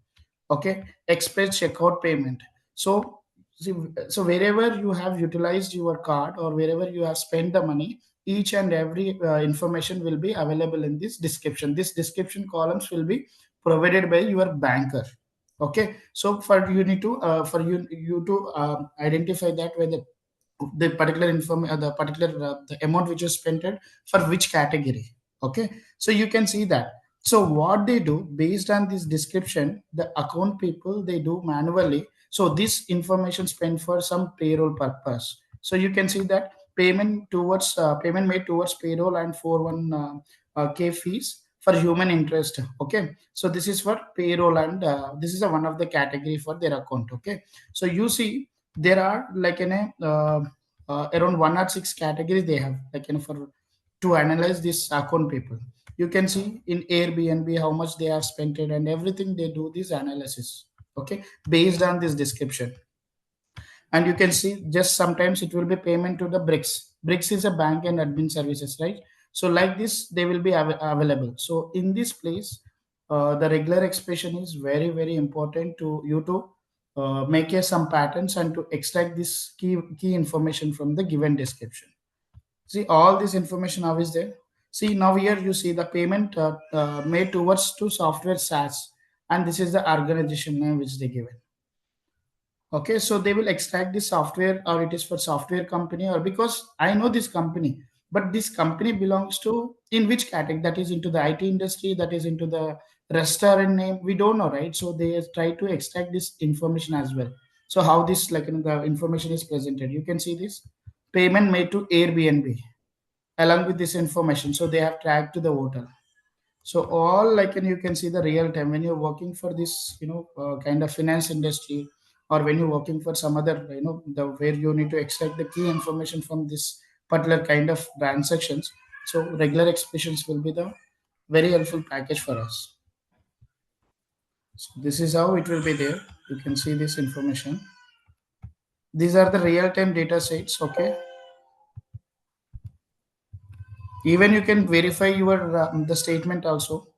Okay, express checkout payment. So see, so wherever you have utilized your card or wherever you have spent the money, each and every information will be available in this description. This description columns will be provided by your banker. Okay, so for you need to for you to identify that whether the particular the particular the amount which is spent for which category. Okay, so you can see that. So what they do based on this description, the account people they do manually. So this information spent for some payroll purpose. So you can see that payment made towards payroll and 41 k fees for human interest. Okay, so this is for payroll and this is a one of the category for their account. Okay, so you see there are like in a around 1 or 6 categories they have like for to analyze this account people. You can see in Airbnb how much they have spent it and everything they do this analysis. Okay, based on this description. And you can see just sometimes it will be payment to the bricks is a bank and admin services, right? So like this they will be available. So in this place the regular expression is very very important to you to make some patterns and to extract this key information from the given description. See all this information now is there. See now here you see the payment made towards to software SaaS, and this is the organization name which they given. Okay, so they will extract the software or it is for software company or because I know this company, but this company belongs to in which category, that is into the IT industry, that is into the restaurant name, we don't know, right? So they try to extract this information as well. So how this like the information is presented, you can see this payment made to Airbnb along with this information. So they have tracked to the hotel. So all like and you can see the real time when you're working for this kind of finance industry or when you're working for some other the where you need to extract the key information from this particular kind of transactions. So regular expressions will be the very helpful package for us. So this is how it will be there. You can see this information. These are the real time data sets. Okay, even you can verify your the statement also,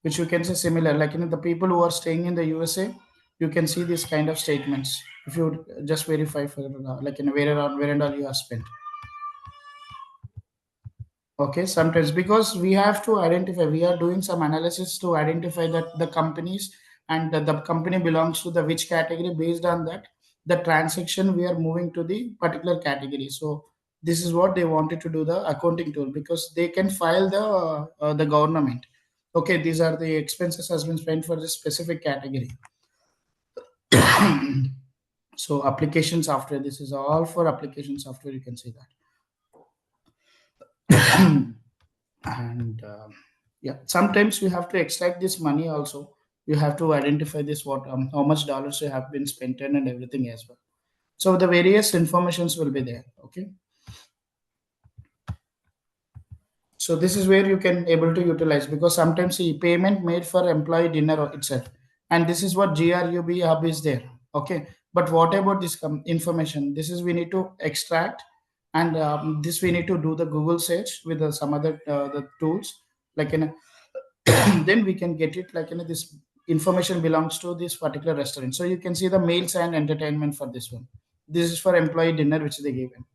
which you can say similar like the people who are staying in the USA, you can see this kind of statements if you just verify for like where and all you have spent. Okay, sometimes because we have to identify, we are doing some analysis to identify that the companies and the company belongs to the which category. Based on that the transaction we are moving to the particular category. So this is what they wanted to do the accounting tool because they can file the government. Okay, these are the expenses has been spent for this specific category. So application software, this is all for application software, you can see that. And yeah, sometimes you have to extract this money also. You have to identify this what how much dollars you have been spent in and everything as well. So the various informations will be there. Okay, so this is where you can able to utilize because sometimes the payment made for employee dinner itself, and this is what grub hub is there. Okay, but what about this information, this is we need to extract, and this we need to do the Google search with some other the tools like in then we can get it like this information belongs to this particular restaurant. So you can see the meals and entertainment for this one. This is for employee dinner which they gave him.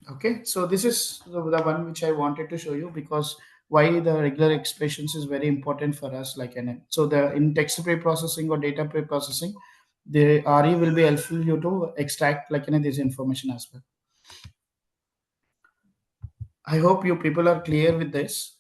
Okay, so this is the one which I wanted to show you, because why the regular expressions is very important for us. Like so the in text pre-processing or data pre-processing, the RE will be helpful you to extract like this information as well. I hope you people are clear with this.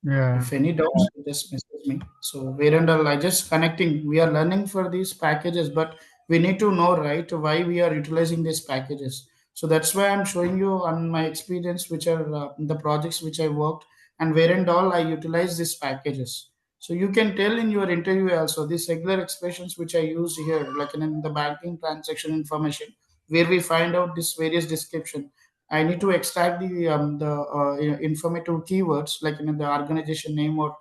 Yeah. If any doubts, just message me. So where and all, I just connecting. We are learning for these packages, but we need to know right why we are utilizing these packages. So that's why I'm showing you on my experience, which are the projects which I worked, and where and all I utilize these packages. So you can tell in your interview also these regular expressions which I used here, like in the banking transaction information, where we find out this various description. I need to extract the informative keywords like the organization name or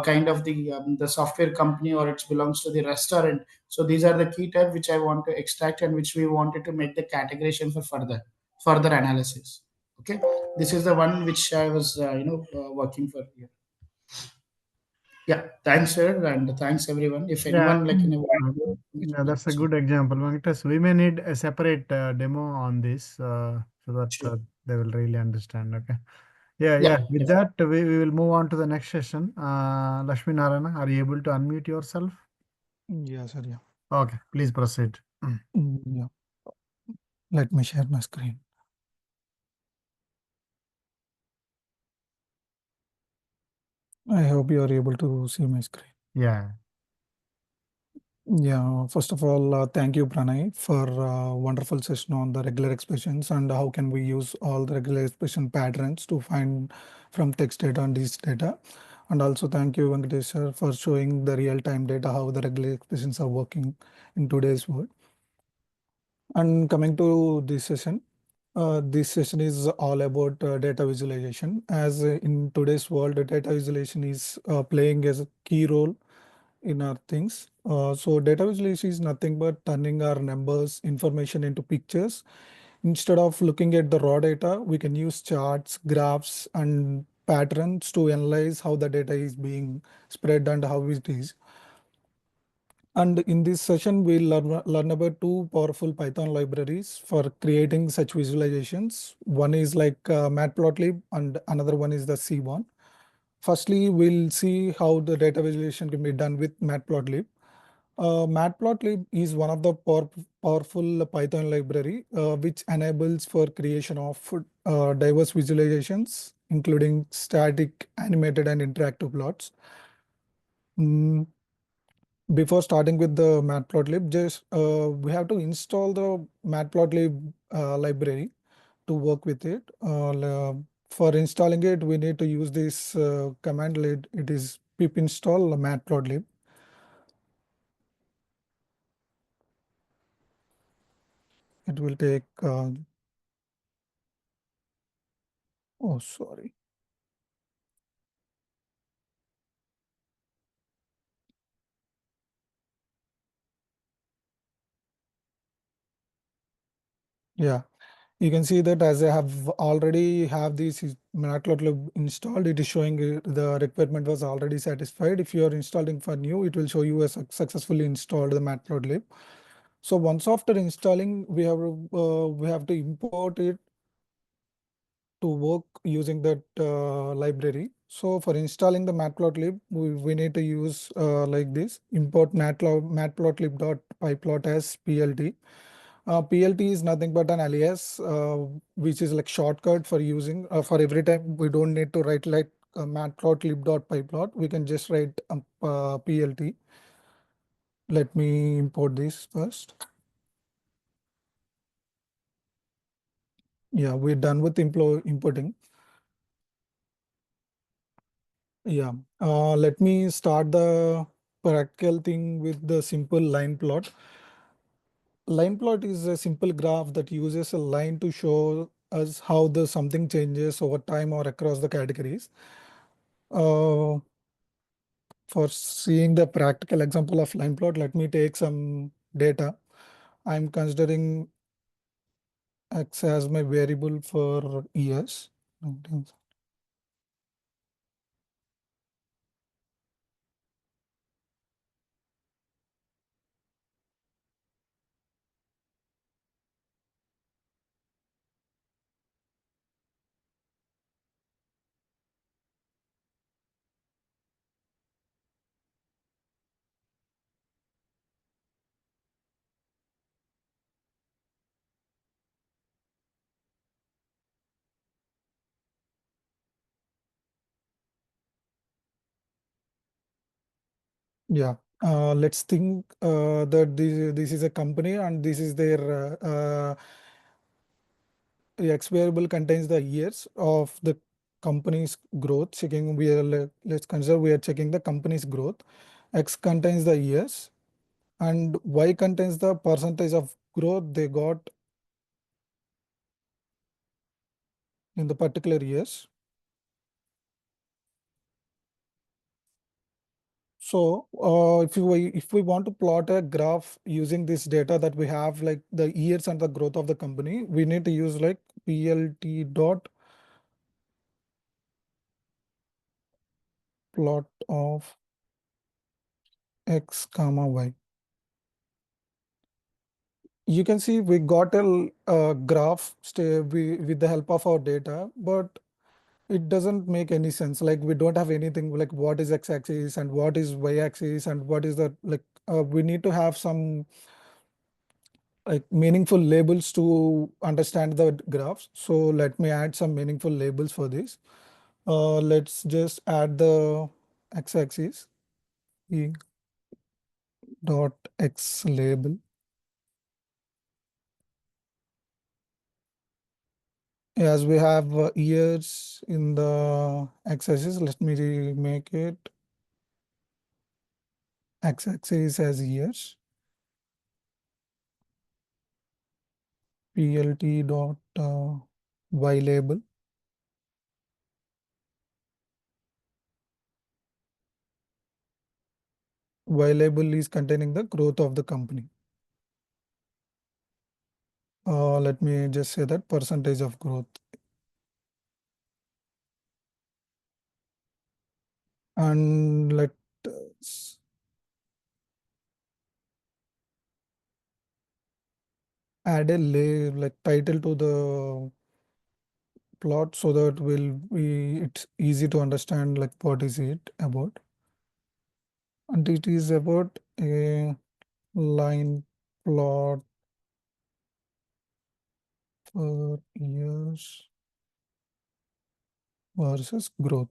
kind of the software company, or it belongs to the restaurant. So these are the key type which I want to extract and which we wanted to make the categorization for further analysis. Okay, this is the one which I was working for here. Yeah, thanks sir, and thanks everyone. If Yeah. anyone like Yeah, that's a good example. Venkatesh, we may need a separate demo on this so that sure. they will really understand. Okay. Yeah, Yeah, yeah. With that, we will move on to the next session. Lakshmi Narayana, are you able to unmute yourself? Yeah, sir. Yeah. Okay, please proceed. Yeah. Let me share my screen. I hope you are able to see my screen. Yeah. Yeah. First of all, thank you, Pranay, for wonderful session on the regular expressions and how can we use all the regular expression patterns to find from text data and this data. And also thank you, Venkatesh, sir, for showing the real-time data, how the regular expressions are working in today's world. And coming to this session is all about data visualization. As in today's world, data visualization is playing as a key role in our things. So data visualization is nothing but turning our numbers, information into pictures. Instead of looking at the raw data, we can use charts, graphs, and patterns to analyze how the data is being spread and how it is. And in this session, we'll learn about two powerful Python libraries for creating such visualizations. One is like Matplotlib and another one is the Seaborn. Firstly, we'll see how the data visualization can be done with Matplotlib. Matplotlib is one of the powerful Python library which enables for creation of diverse visualizations, including static, animated, and interactive plots. Mm, Before starting with the Matplotlib, just we have to install the Matplotlib library to work with it. For installing it, we need to use this command. It is pip install Matplotlib. It will take. Oh, sorry. Yeah. You can see that as I have already have this Matplotlib installed, it is showing the requirement was already satisfied. If you are installing for new, it will show you as successfully installed the Matplotlib. So once after installing, we have to import it to work using that library. So for installing the Matplotlib, we need to use like this: import matplotlib.pyplot as PLT. PLT is nothing but an alias, which is like shortcut for using for every time we don't need to write like matplotlib.pyplot. We can just write PLT. Let me import this first. Yeah, we're done with importing. Yeah, let me start the practical thing with the simple line plot. Line plot is a simple graph that uses a line to show us how the something changes over time or across the categories. Uh, for seeing the practical example of line plot, let me take some data. I'm considering X as my variable for years. Yeah. Let's think that this is a company and this is their X variable contains the years of the company's growth. Checking we are let's consider we are checking the company's growth. X contains the years and Y contains the percentage of growth they got in the particular years. So if we want to plot a graph using this data that we have, like the years and the growth of the company, we need to use like plt dot plot of x comma y. You can see we got a graph with the help of our data, but it doesn't make any sense. Like we don't have anything like what is x-axis and what is y-axis and what is the like. We need to have some like meaningful labels to understand the graphs. So let me add some meaningful labels for this. Let's just add the x-axis e dot x label. As we have years in the x-axis, let me make it x-axis as years. Plt dot y label. Y label is containing the growth of the company. Let me just say that percentage of growth. And let's add a like title to the plot so that it's easy to understand like what is it about. And it is about a line plot for years versus growth.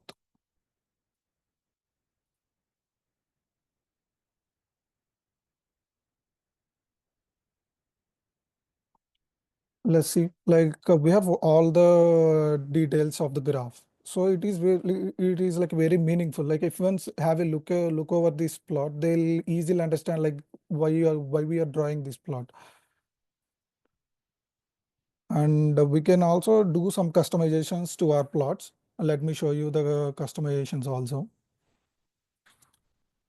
Let's see, like we have all the details of the graph. So it is like very meaningful. Like if one's have a look over this plot, they'll easily understand like why we are drawing this plot. And we can also do some customizations to our plots. Let me show you the customizations also.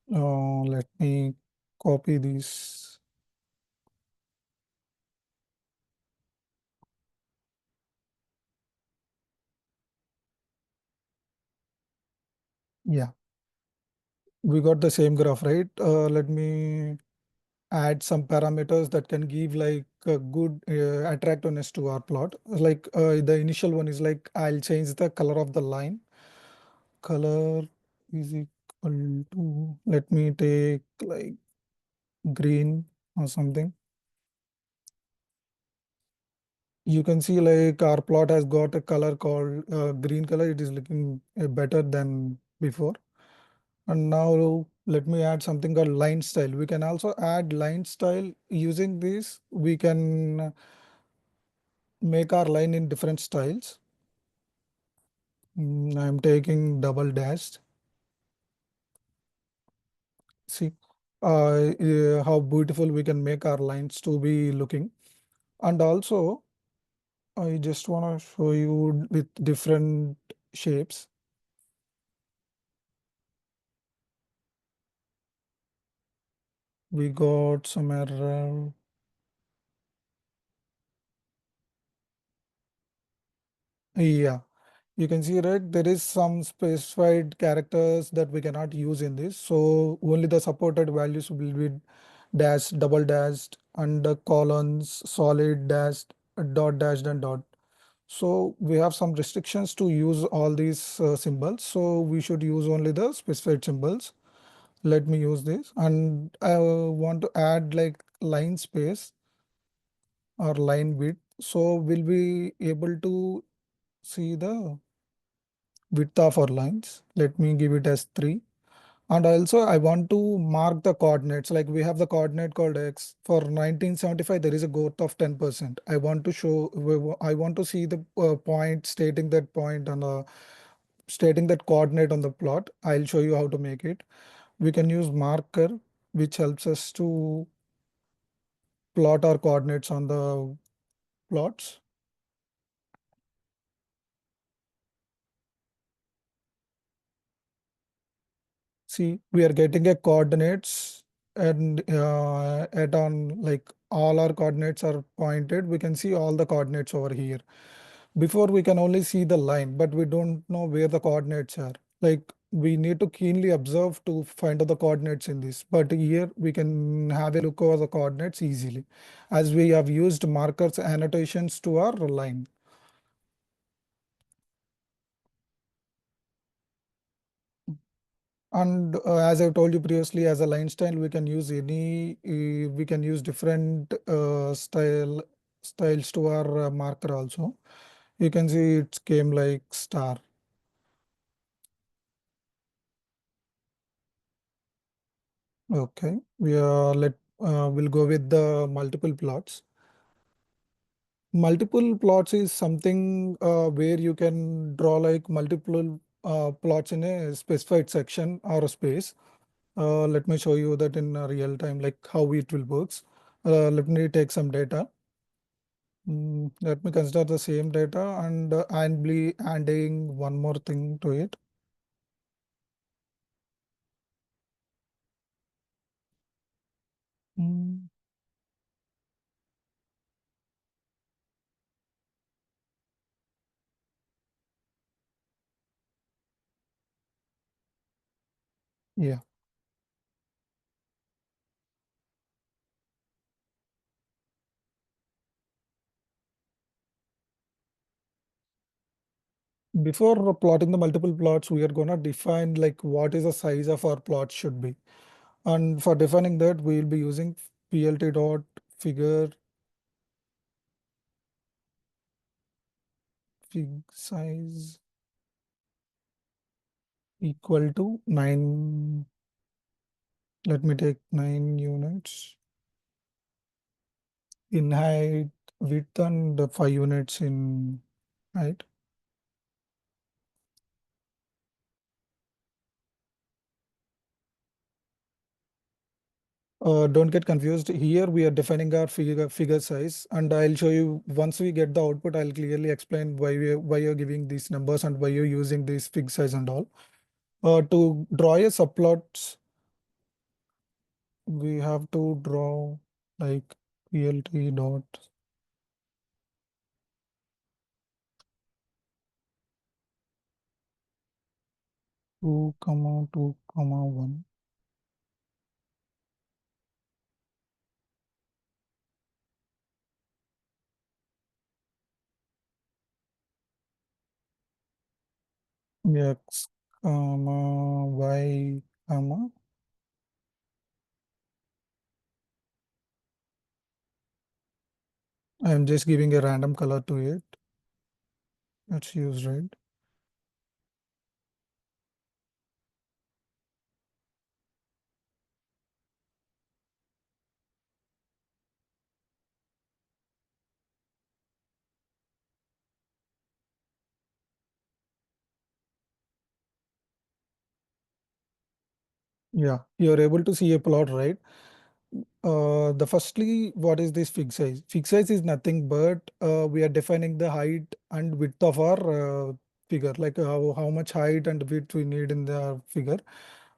Let me copy this. Yeah, we got the same graph, right? Let me add some parameters that can give like a good attractiveness to our plot. Like the initial one is like I'll change the color of the line. Color is equal to, let me take like green or something. You can see like our plot has got a color called green color. It is looking better than before. And now let me add something called line style. We can also add line style. Using this, we can make our line in different styles. I'm taking double dashed. See how beautiful we can make our lines to be looking. And also, I just want to show you with different shapes. We got some error. Yeah, you can see right there is some specified characters that we cannot use in this. So only the supported values will be dash, double dashed, under colons, solid dashed, dot dashed and dot. So we have some restrictions to use all these symbols. So we should use only the specified symbols. Let me use this, and I want to add like line space or line width. So we'll be able to see the width of our lines. Let me give it as 3. And also I want to mark the coordinates, like we have the coordinate called X. For 1975, there is a growth of 10%. I want to show, I want to see the point, stating that point on the, stating that coordinate on the plot. I'll show you how to make it. We can use marker, which helps us to plot our coordinates on the plots. See, we are getting a coordinates, and at on, like all our coordinates are pointed. We can see all the coordinates over here. Before we can only see the line, but we don't know where the coordinates are. Like we need to keenly observe to find out the coordinates in this. But here we can have a look over the coordinates easily, as we have used markers annotations to our line. And as I told you previously, as a line style, we can use we can use different styles to our marker also. You can see it came like star. Okay, we'll go with the multiple plots. Multiple plots is something where you can draw like multiple plots in a specified section or a space. Let me show you that in real time, like how it will works. Let me take some data. Let me consider the same data, and I'll be adding one more thing to it. Mm, Yeah. Before plotting the multiple plots, we are gonna define like what is the size of our plot should be. And for defining that, we will be using plt dot figure fig size equal to 9. Let me take 9 units in height, width, and 5 units in height. Don't get confused. Here we are defining our figure size, and I'll show you once we get the output. I'll clearly explain why you're giving these numbers and why you're using this fig size and all. To draw a subplot, we have to draw like plt dot 2, 2, 1. X, Y, comma. I'm just giving a random color to it. Let's use red. Yeah, you're able to see a plot, right? The firstly, what is this fig size? Fig size is nothing but we are defining the height and width of our figure, like how much height and width we need in the figure.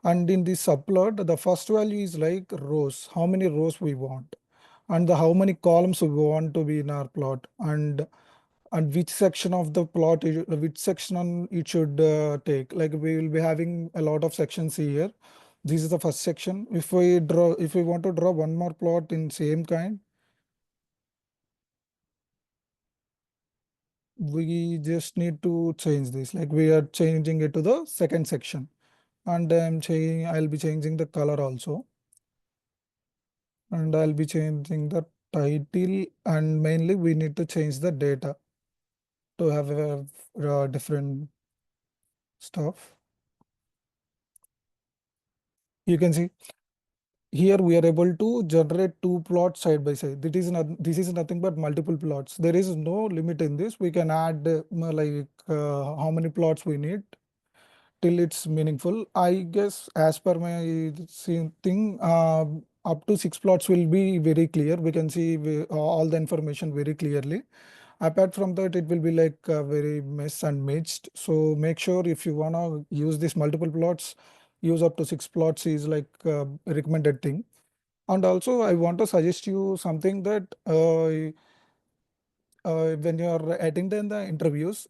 And in this subplot, the first value is like rows, how many rows we want, and the how many columns we want to be in our plot, and which section of the plot, which section it should take. Like we will be having a lot of sections here. This is the first section. If we want to draw one more plot in same kind, we just need to change this. Like we are changing it to the second section, and I'll be changing the color also, and I'll be changing the title, and mainly we need to change the data to have a different stuff. You can see here we are able to generate two plots side by side. This is nothing but multiple plots. There is no limit in this. We can add how many plots we need till it's meaningful. I guess as per my same thing, up to 6 plots will be very clear. We can see all the information very clearly. Apart from that, it will be like very mess and mixed. So make sure if you wanna use these multiple plots, use up to 6 plots is like a recommended thing. And also I want to suggest you something that when you are attending the interviews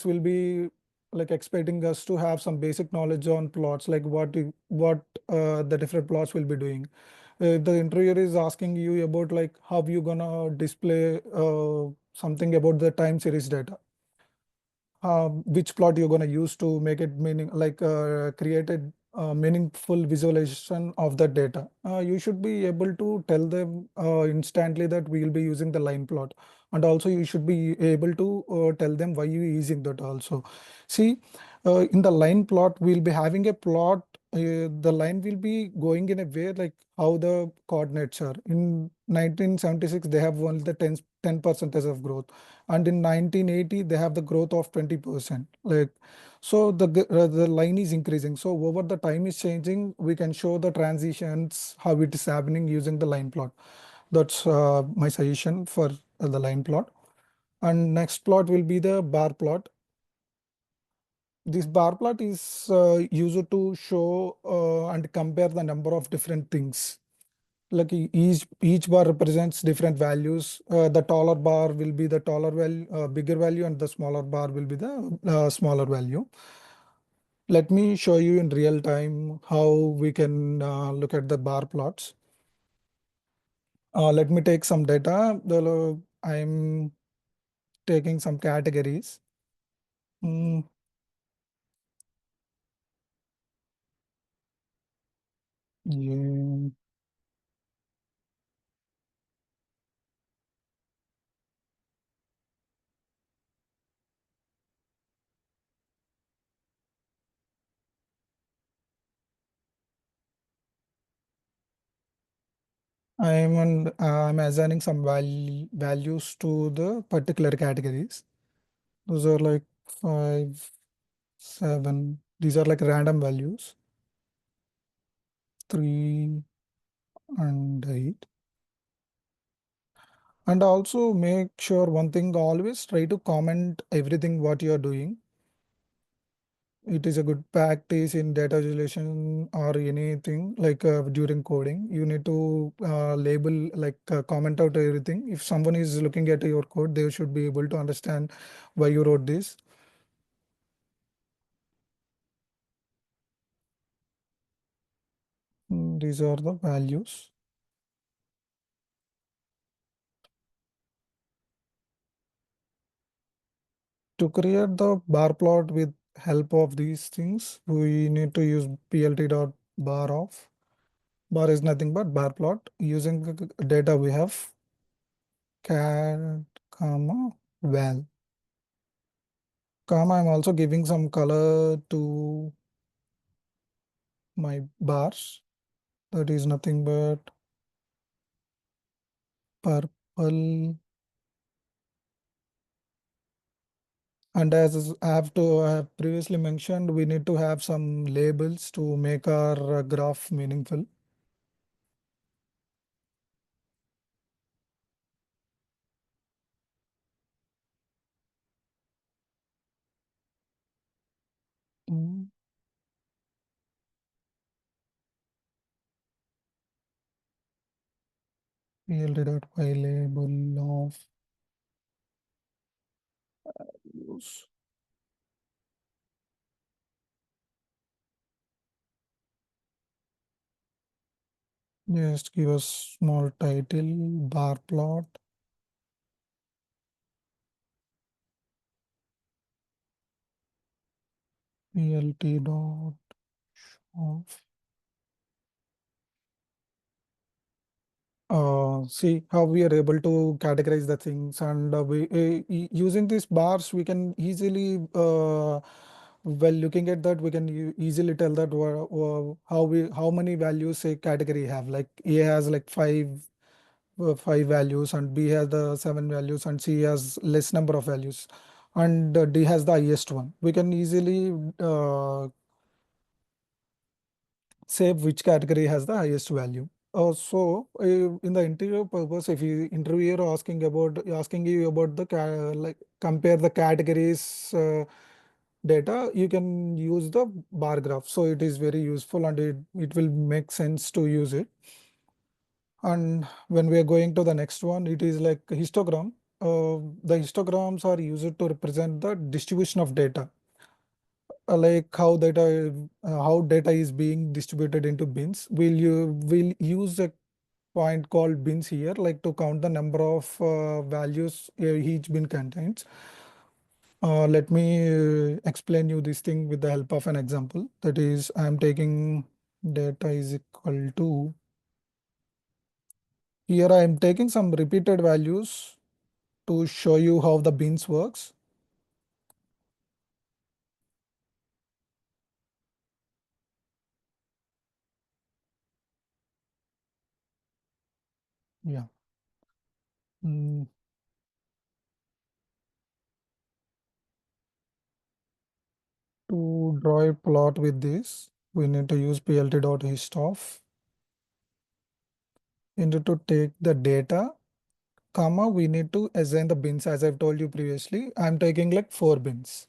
will be like expecting us to have some basic knowledge on plots, like what the different plots will be doing. The interviewer is asking you about like how you gonna display something about the time series data, which plot you're going to use to make it meaning like create a meaningful visualization of the data. You should be able to tell them instantly that we will be using the line plot, and also you should be able to tell them why you are using that also. See, in the line plot we'll be having a plot. The line will be going in a way like how the coordinates are. In 1976 they have only the 10 percentage of growth, and in 1980 they have the growth of 20%. Like, so the line is increasing, so over the time is changing, we can show the transitions how it is happening using the line plot. That's my suggestion for the line plot. And next plot will be the bar plot. This bar plot is used to show and compare the number of different things. Like each bar represents different values. The taller bar will be the taller value, bigger value, and the smaller bar will be the smaller value. Let me show you in real time how we can look at the bar plots. Let me take some data. I'm taking some categories. Mm, yeah. I'm assigning some values to the particular categories. Those are like 5, 7. These are like random values. 3 and 8. And also make sure one thing, always try to comment everything what you are doing. It is a good practice in data visualization or anything like during coding. You need to label like comment out everything. If someone is looking at your code, they should be able to understand why you wrote this. These are the values. To create the bar plot with help of these things, we need to use plt.bar of. Bar is nothing but bar plot. Using the data we have cat, comma, val. Comma, I'm also giving some color to my bars. That is nothing but purple. And as I have previously mentioned, we need to have some labels to make our graph meaningful. Mm, plt.y label of use. Just give us small title, bar plot. Plt dot of. See how we are able to categorize the things, and using these bars we can easily while looking at that, we can easily tell that how many values a category have. Like A has like five values, and B has the 7 values, and C has less number of values, and D has the highest one. We can easily say which category has the highest value. In the interview purpose, if you interviewer asking you about the like compare the categories data, you can use the bar graph. So it is very useful, and it will make sense to use it. And when we are going to the next one, it is like histogram. The histograms are used to represent the distribution of data, like how data is being distributed into bins. Will use a point called bins here, like to count the number of values each bin contains. Let me explain you this thing with the help of an example. That is, I am taking data is equal to, here I am taking some repeated values to show you how the bins works. Yeah. Mm, to draw a plot with this, we need to use plt.histof. We need to take the data, comma, we need to assign the bins. As I've told you previously, I'm taking like 4 bins.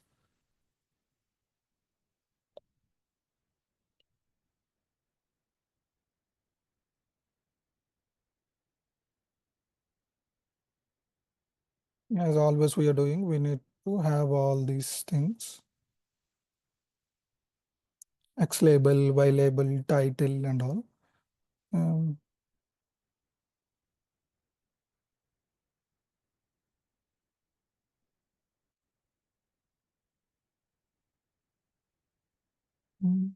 As always we are doing, we need to have all these things. X label, Y label, title and all. Um, mm,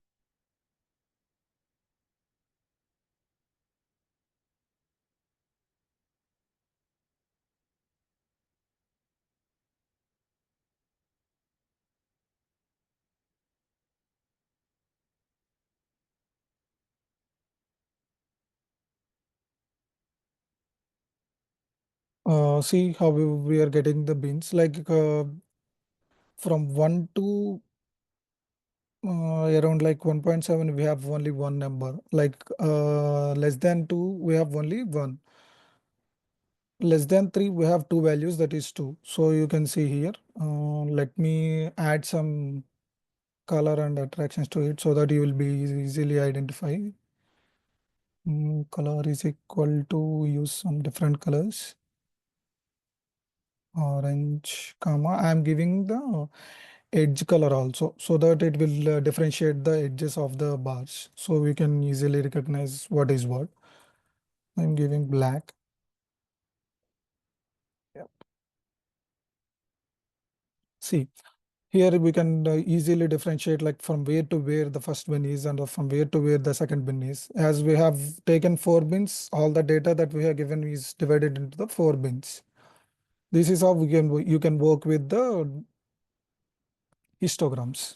See how we are getting the bins, like from 1 to around like 1.7 we have only one number, like less than 2 we have only one, less than 3 we have two values, that is 2. So you can see here, let me add some color and attractions to it so that you will be easily identify. Color is equal to, use some different colors, orange, comma, I am giving the edge color also so that it will differentiate the edges of the bars, so we can easily recognize what is what. I'm giving black. Yep. See, here we can easily differentiate like from where to where the first bin is and from where to where the second bin is. As we have taken 4 bins, all the data that we have given is divided into the 4 bins. This is how you can work with the histograms.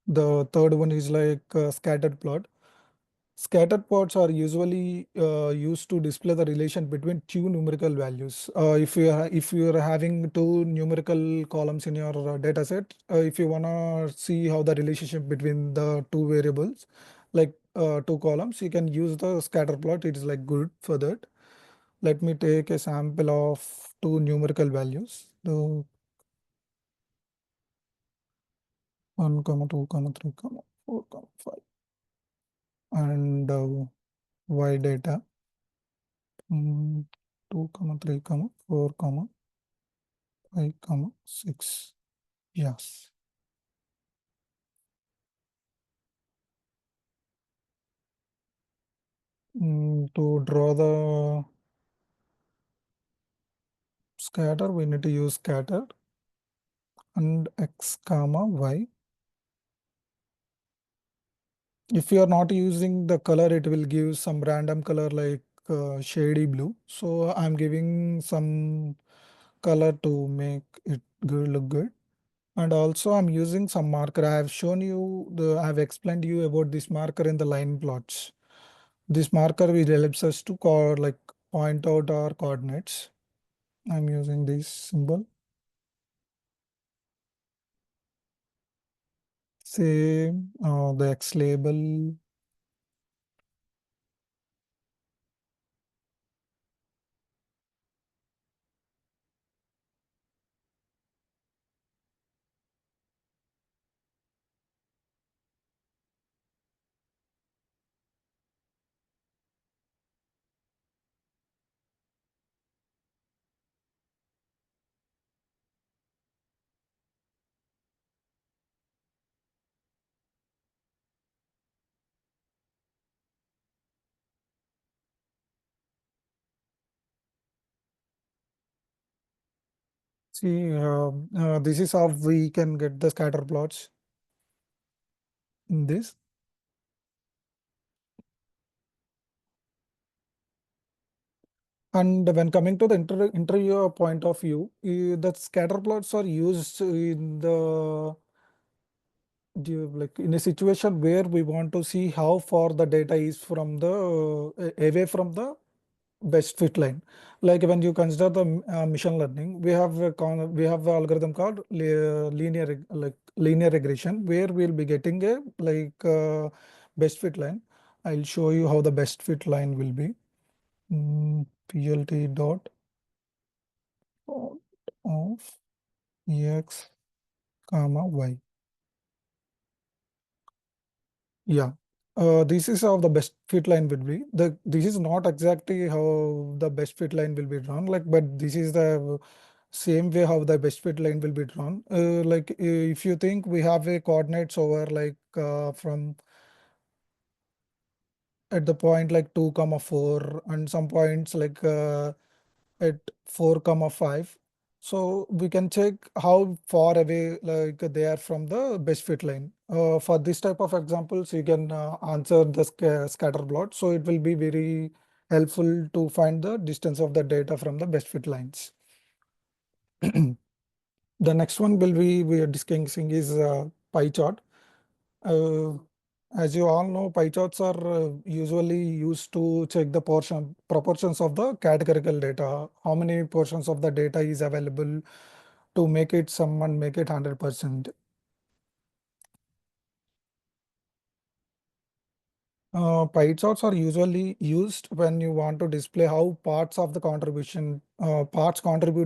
The third one is like scattered plot. Scattered plots are usually used to display the relation between two numerical values. If you are having two numerical columns in your data set, if you wanna see how the relationship between the two variables, like two columns, you can use the scatter plot. It is like good for that. Let me take a sample of two numerical values. The 1, 2, 3, 4, 5, and y data. 2, 3, 4, 5, 6. Yes. To draw the scatter, we need to use scatter and x comma y. If you are not using the color, it will give some random color like shady blue. So I'm giving some color to make it good, look good. And also I'm using some marker. I have shown you I've explained you about this marker in the line plots. This marker will helps us to point out our coordinates. I'm using this symbol. Same, the X label. See, this is how we can get the scatter plots in this. And when coming to the interviewer point of view, the scatter plots are used in the like in a situation where we want to see how far the data is from the away from the best fit line. Like when you consider the machine learning, we have we have an algorithm called linear regression, where we'll be getting a best fit line. I'll show you how the best fit line will be. PLT dot of x comma y. Yeah. This is how the best fit line will be. This is not exactly how the best fit line will be drawn, but this is the same way how the best fit line will be drawn. If you think we have a coordinates over from at the point like 2 comma 4 and some points at 4 comma 5, so we can check how far away they are from the best fit line. For this type of examples, you can answer the scatter plot, so it will be very helpful to find the distance of the data from the best fit lines. The next one we are discussing is pie chart. uh, as you all know, pie charts are usually used to check the proportions of the categorical data. How many portions of the data is available to make it someone make it 100%. Pie charts are usually used when you want to display how parts contribute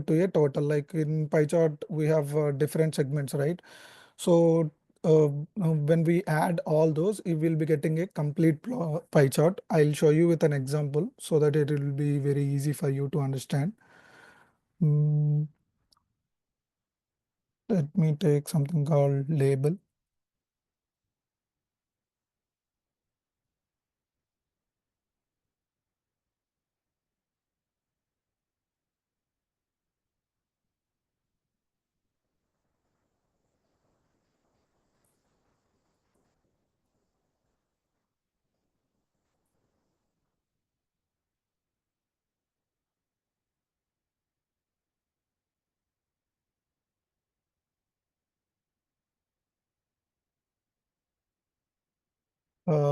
to a total. Like in pie chart, we have different segments, right? So when we add all those, we will be getting a complete pie chart. I'll show you with an example so that it will be very easy for you to understand. Mm, Let me take something called label.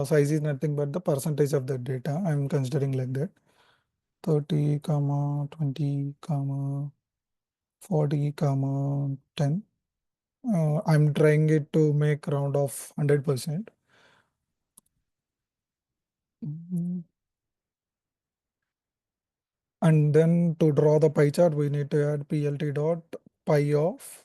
Size is nothing but the percentage of the data. I'm considering like that. 30 comma 20 comma 40 comma 10. I'm trying it to make round of 100%. Mhm. And then to draw the pie chart, we need to add plt dot pie of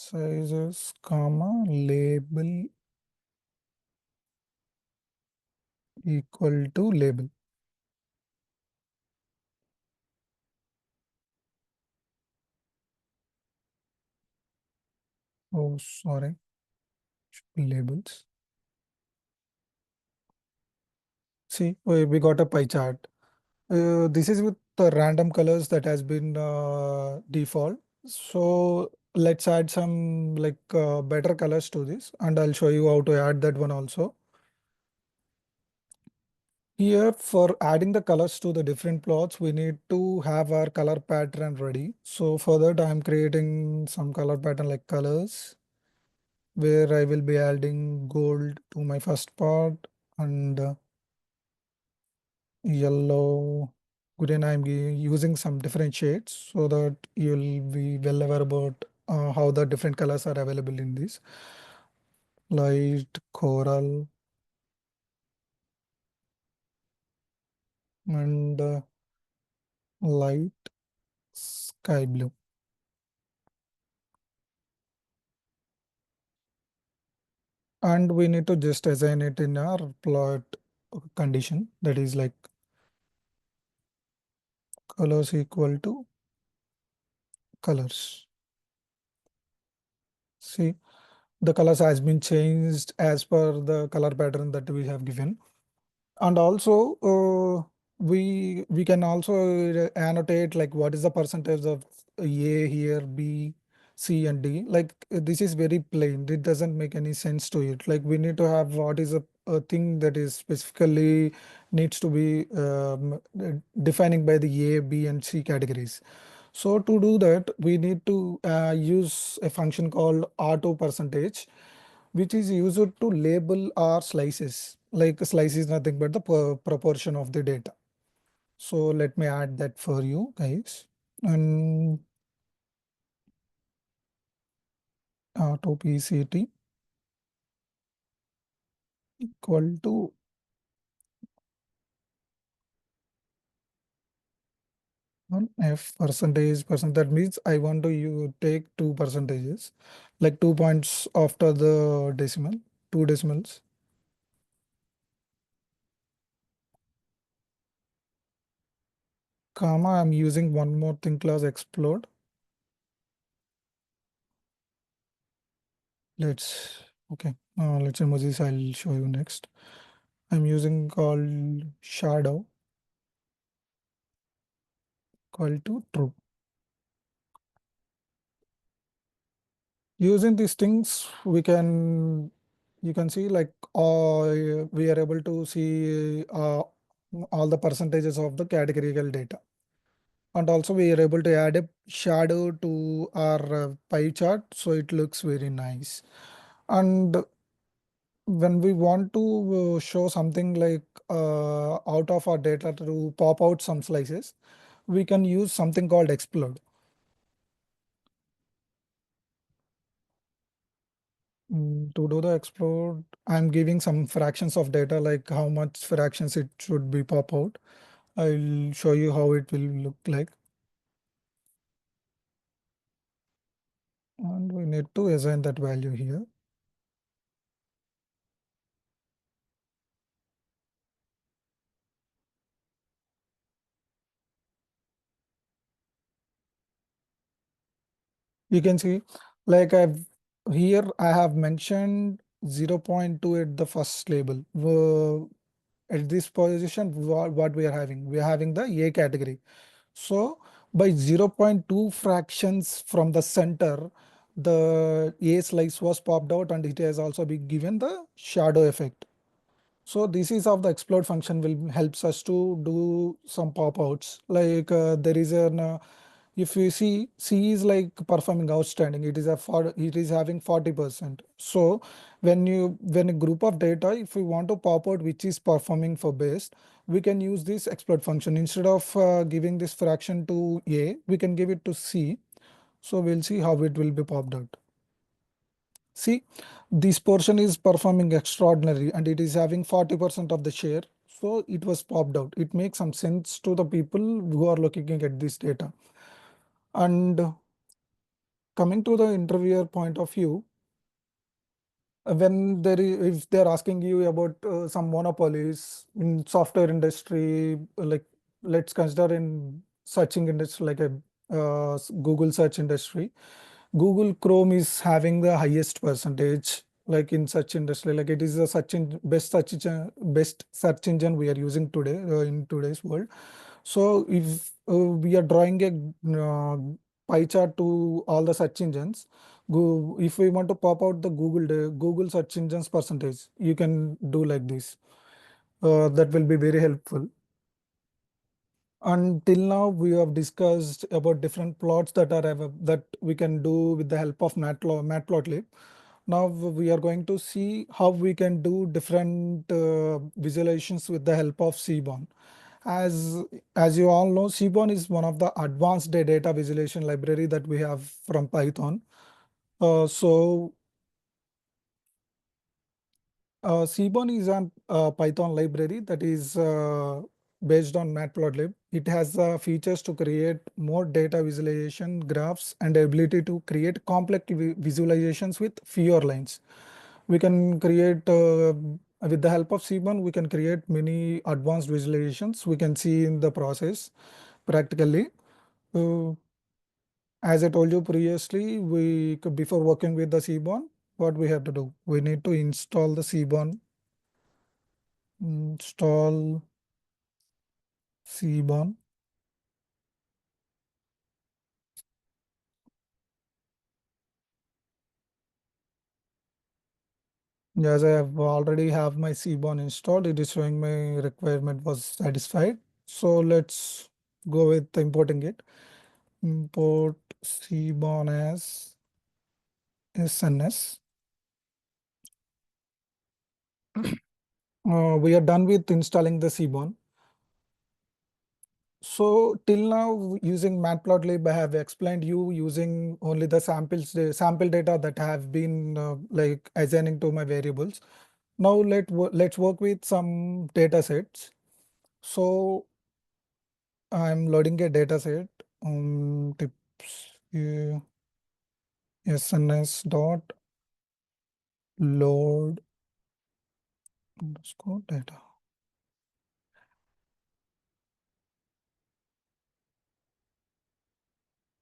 sizes comma label equal to label. Oh, sorry, labels. See, we got a pie chart. This is with the random colors that has been default. So let's add some better colors to this, and I'll show you how to add that one also. Here for adding the colors to the different plots, we need to have our color pattern ready. So for that, I'm creating some color pattern like colors, where I will be adding gold to my first part and yellow, green. I'm using some different shades so that you'll be well aware about how the different colors are available in this. Light, coral, and light sky blue. And we need to just assign it in our plot condition, that is like colors equal to colors. See, the colors has been changed as per the color pattern that we have given. And also we can also annotate like what is the percentage of A here, B, C and D. Like this is very plain, it doesn't make any sense to it. Like we need to have what is a thing that is specifically needs to be defining by the A, B and C categories. So to do that, we need to use a function called auto percentage, which is used to label our slices. Like a slice is nothing but the proportion of the data. So let me add that for you guys. And auto PCT equal to one F percent. That means I want to you take 2 percentages, like 2 points after the decimal, 2 decimals. Comma, I'm using one more thing class explode. Okay, let's remove this, I'll show you next. I'm using called shadow equal to true. Using these things, you can see like we are able to see all the percentages of the categorical data. And also we are able to add a shadow to our pie chart, so it looks very nice. And when we want to show something like out of our data to pop out some slices, we can use something called explode. To do the explode, I'm giving some fractions of data, like how much fractions it should be pop out. I'll show you how it will look like. And we need to assign that value here. You can see like here I have mentioned 0.2 at the first label. At this position, what we are having? We are having the A category. So by 0.2 fractions from the center, the A slice was popped out and it has also been given the shadow effect. So this is how the explode function will helps us to do some pop outs. Like there is an if you see C is like performing outstanding. It is it is having 40%. So when a group of data, if we want to pop out which is performing for best, we can use this explode function. Instead of giving this fraction to A, we can give it to C. So we'll see how it will be popped out. See, this portion is performing extraordinary and it is having 40% of the share. So it was popped out. It makes some sense to the people who are looking at this data. And coming to the interviewer point of view, when if they're asking you about some monopolies in software industry, like let's consider in searching industry, like a Google search industry, Google Chrome is having the highest percentage, like in search industry, like it is the best search engine we are using today in today's world. So if we are drawing a pie chart to all the search engines, if we want to pop out the Google search engines percentage, you can do like this. that will be very helpful. Until now, we have discussed about different plots that we can do with the help of Matplotlib. Now we are going to see how we can do different visualizations with the help of Seaborn. As as you all know, Seaborn is one of the advanced data visualization library that we have from Python. So Seaborn is a Python library that is based on Matplotlib. It has features to create more data visualization graphs and the ability to create complex visualizations with fewer lines. We can create, with the help of Seaborn, we can create many advanced visualizations. We can see in the process practically. Uh, as I told you previously, before working with the Seaborn, what we have to do? We need to install the Seaborn. Install Seaborn. As I have already have my Seaborn installed, it is showing my requirement was satisfied. So let's go with importing it. Import Seaborn as SNS. We are done with installing the Seaborn. So till now, using Matplotlib, I have explained you using only the sample data that have been like assigning to my variables. Now let's work with some data sets. So I'm loading a data set. Tips SNS dot load underscore data.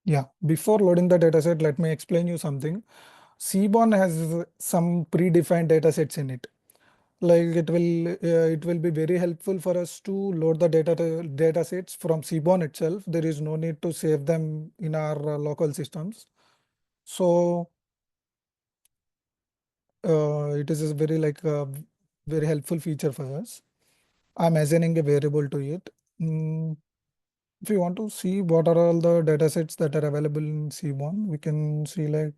Yeah, before loading the dataset, let me explain you something. Seaborn has some predefined datasets in it. Like it will be very helpful for us to load the datasets from Seaborn itself. There is no need to save them in our local systems. So it is a very helpful feature for us. I'm assigning a variable to it. If you want to see what are all the datasets that are available in Seaborn, we can see like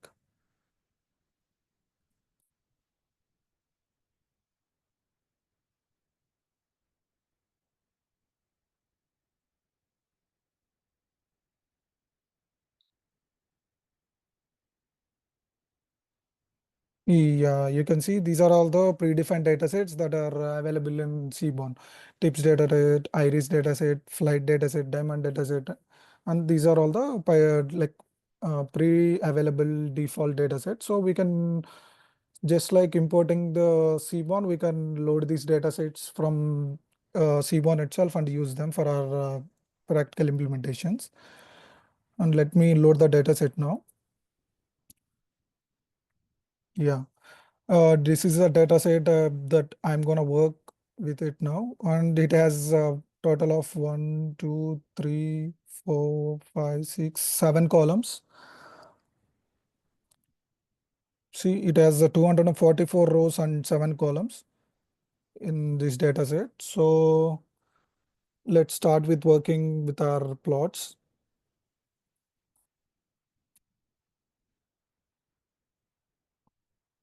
yeah, you can see these are all the predefined datasets that are available in Seaborn. Tips dataset, iris dataset, flight dataset, diamond dataset, and these are all the pre-available default datasets. So we can just like importing the Seaborn, we can load these datasets from Seaborn itself and use them for our practical implementations. And let me load the dataset now. Yeah. This is a data set that I'm gonna work with it now, and it has a total of 1, 2, 3, 4, 5, 6, 7 columns. See, it has 244 rows and 7 columns in this data set. So let's start with working with our plots.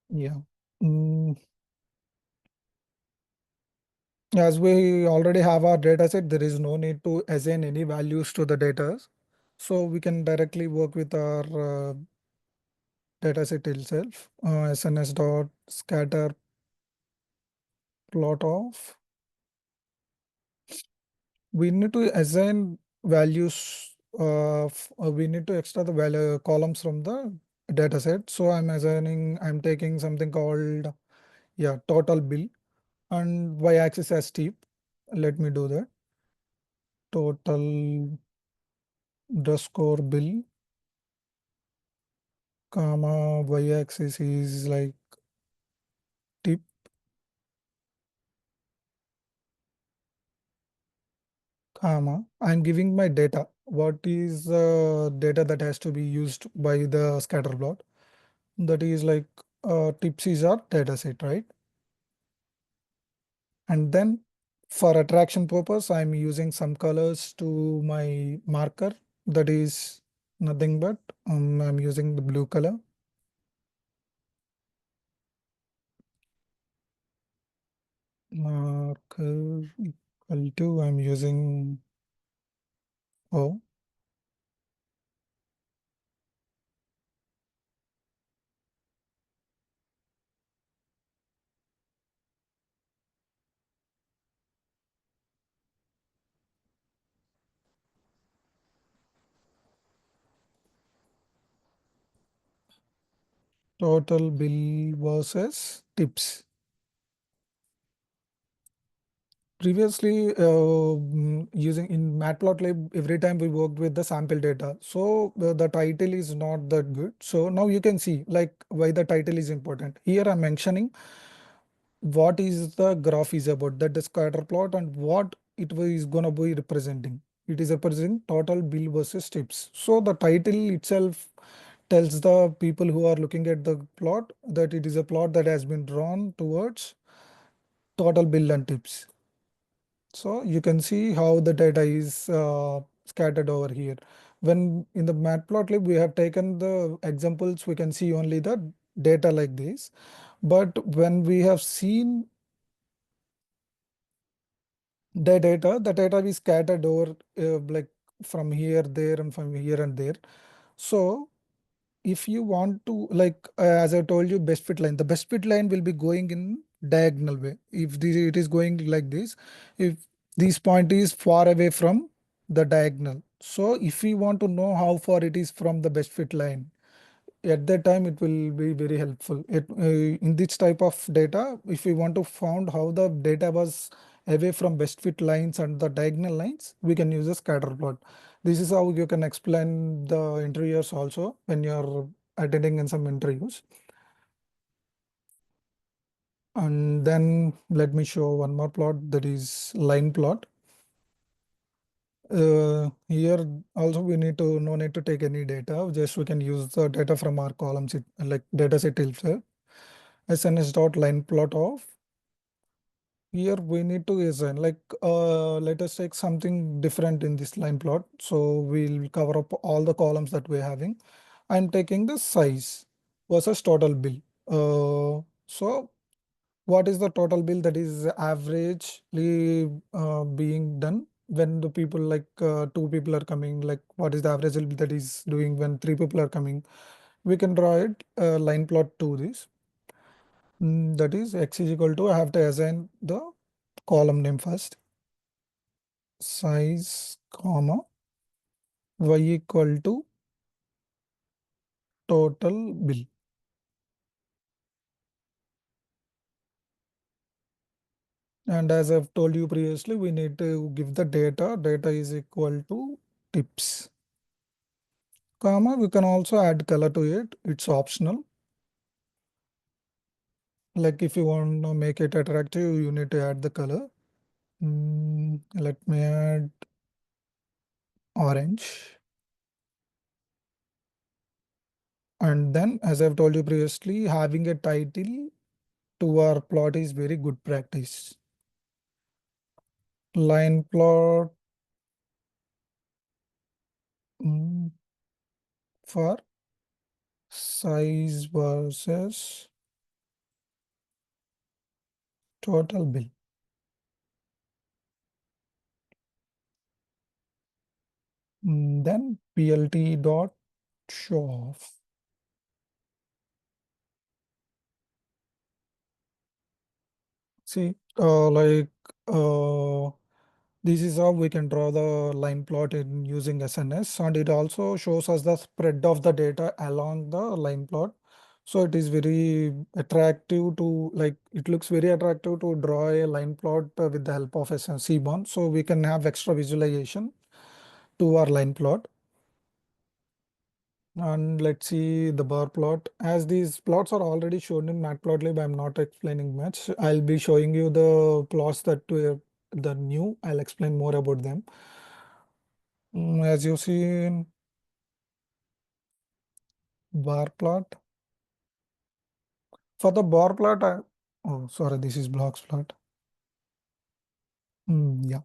Yeah. Mm, As we already have our data set, there is no need to assign any values to the data. So we can directly work with our dataset itself. SNS dot scatter plot of. We need to assign values. We need to extract the value columns from the dataset. So I'm taking something called, yeah, total bill, and y-axis as steep. Let me do that. Total underscore bill, comma, y-axis is like tip, comma. I'm giving my data. What is the data that has to be used by the scatter plot? That is like tips is our data set, right? And then For attraction purpose, I'm using some colors to my marker. That is nothing but I'm using the blue color. Marker equal to, I'm using O. Total bill versus tips. Previously, using in Matplotlib, every time we worked with the sample data. So the title is not that good. So now you can see like why the title is important. Here I'm mentioning what is the graph is about, that the scatter plot, and what it is going to be representing. It is representing total bill versus tips. So the title itself tells the people who are looking at the plot that it is a plot that has been drawn towards total bill and tips. So you can see how the data is scattered over here. When in the Matplotlib, we have taken the examples, we can see only the data like this. But when we have seen the data is scattered over like from here, there, and from here and there. So if you want to like as I told you, best fit line, the best fit line will be going in diagonal way. If it is going like this, if this point is far away from the diagonal, so if we want to know how far it is from the best fit line, at that time it will be very helpful. In this type of data, if we want to find how the data was away from best fit lines and the diagonal lines, we can use a scatter plot. This is how you can explain the interviewers also when you're attending in some interviews. And then let me show one more plot, that is line plot. Here also we need to no need to take any data, just we can use the data from our columns, like data set itself. SNS dot line plot of. Here we need to assign like let us take something different in this line plot. So we'll cover up all the columns that we're having. I'm taking the size versus total bill. So what is the total bill that is averagely being done when the people like two people are coming? Like what is the average bill that is doing when three people are coming? We can draw it line plot to this. That is x is equal to, I have to assign the column name first, size, comma, y equal to total bill. And as I've told you previously, we need to give the data. Data is equal to tips. Comma, we can also add color to it. It's optional. Like if you want to make it attractive, you need to add the color. Let me add orange. And then, as I've told you previously, having a title to our plot is very good practice. Line plot for size versus total bill. Then plt dot show off. See, this is how we can draw the line plot in using SNS, and it also shows us the spread of the data along the line plot. So it is very attractive to like, it looks very attractive to draw a line plot with the help of a Seaborn. So we can have extra visualization to our line plot. And let's see the bar plot. As these plots are already shown in Matplotlib, I'm not explaining much. I'll be showing you the plots that were the new. I'll explain more about them. As you see in bar plot. For the bar plot, oh sorry, this is blocks plot. Yeah.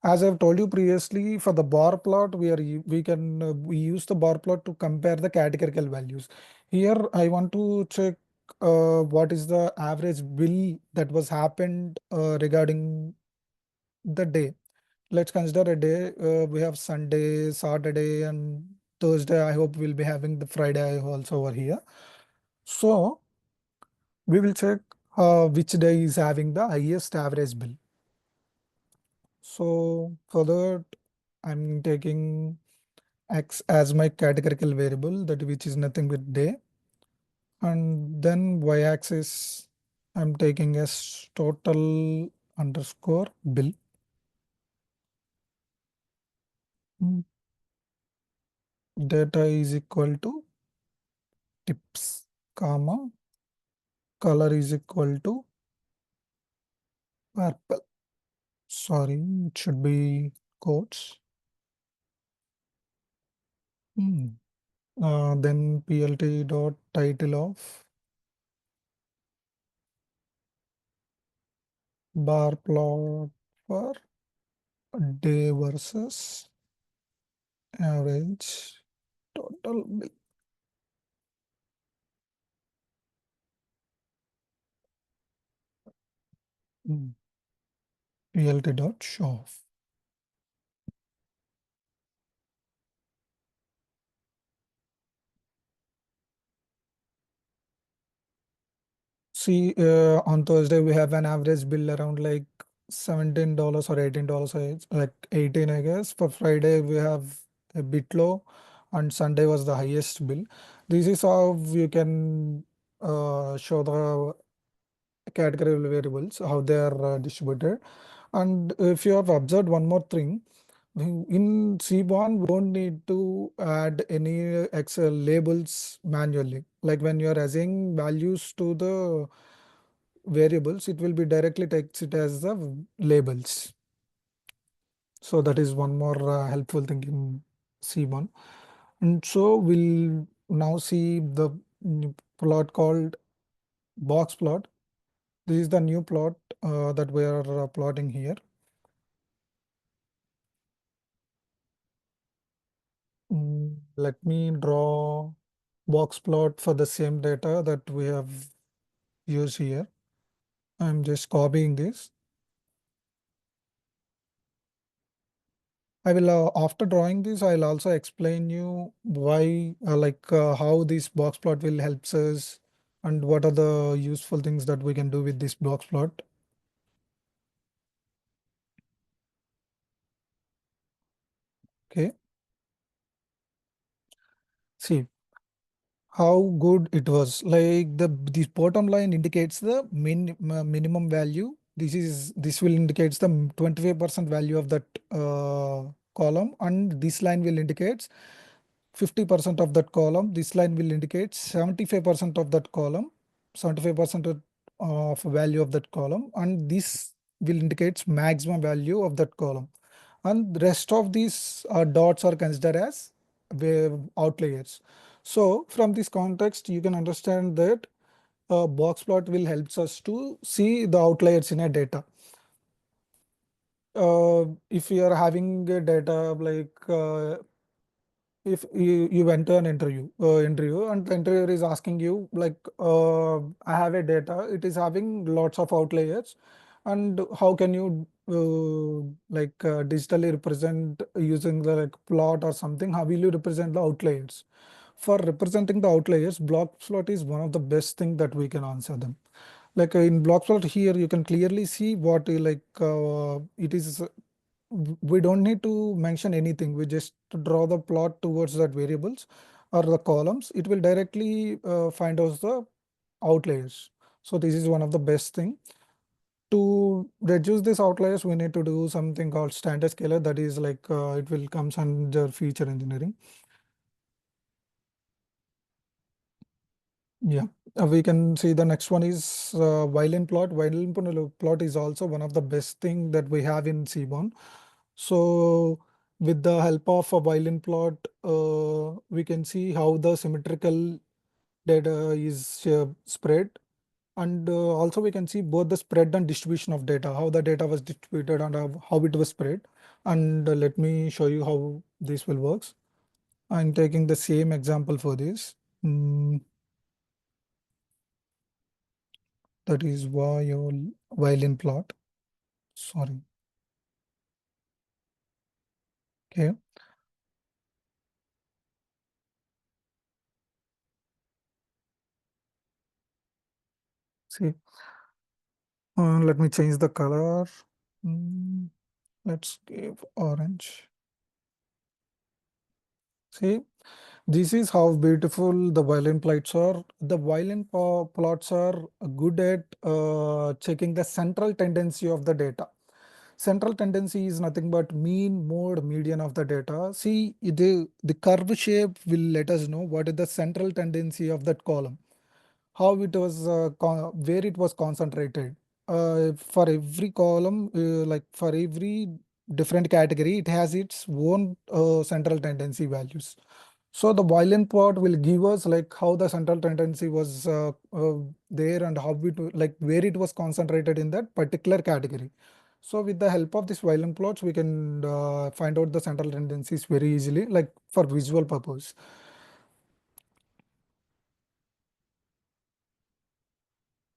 As I've told you previously, for the bar plot, we use the bar plot to compare the categorical values. Here, I want to check what is the average bill that was happened regarding the day. Let's consider a day. We have Sunday, Saturday, and Thursday. I hope we'll be having the Friday also over here. So we will check which day is having the highest average bill. So for that, I'm taking X as my categorical variable, that which is nothing but day. And then y-axis, I'm taking as total underscore bill. Mm. Data is equal to tips, comma, color is equal to purple. Sorry, it should be quotes. Then plt dot title of bar plot for day versus average total bill. plt dot show. See, on Thursday we have an average bill around like $17 or $18. It's like 18, I guess. For Friday we have a bit low, and Sunday was the highest bill. This is how you can show the category variables, how they are distributed. And if you have observed one more thing, in Seaborn, we don't need to add any Excel labels manually. Like when you are assigning values to the variables, it will be directly takes it as the labels. So that is one more helpful thing in Seaborn. And so we'll now see the plot called box plot. This is the new plot that we are plotting here. Let me draw box plot for the same data that we have used here. I'm just copying this. I will, after drawing this, I'll also explain you why, how this box plot will help us and what are the useful things that we can do with this box plot. Okay. See how good it was. Like this bottom line indicates the minimum value. This will indicates the 25% value of that column, and this line will indicate 50% of that column. This line will indicate 75% of that column, 75% of value of that column, and this will indicate maximum value of that column. And the rest of these dots are considered as outliers. So from this context, you can understand that box plot will help us to see the outliers in a data. If you are having a data like if you went to an interview and the interviewer is asking you like I have a data, it is having lots of outliers, and how can you digitally represent using the like plot or something, how will you represent the outliers? For representing the outliers, block plot is one of the best thing that we can answer them. Like in block plot here you can clearly see what it is. We don't need to mention anything. We just draw the plot towards that variables or the columns. It will directly find us the outliers. So this is one of the best thing. To reduce these outliers, we need to do something called standard scaler. That is like it will comes under feature engineering. Yeah, we can see the next one is violin plot. Violin plot is also one of the best thing that we have in Seaborn. So with the help of a violin plot, we can see how the symmetrical data is spread. And also we can see both the spread and distribution of data, how the data was distributed and how it was spread. And let me show you how this will works. I'm taking the same example for this. That is violin plot. Sorry. Okay. See, let me change the color. Let's give orange. See, this is how beautiful the violin plots are. The violin plots are good at checking the central tendency of the data. Central tendency is nothing but mean, mode, median of the data. See, the curve shape will let us know what is the central tendency of that column, how it was where it was concentrated. For every column, like for every different category, it has its own central tendency values. So the violin plot will give us like how the central tendency was there and how like where it was concentrated in that particular category. So with the help of this violin plots, we can find out the central tendencies very easily, like for visual purpose.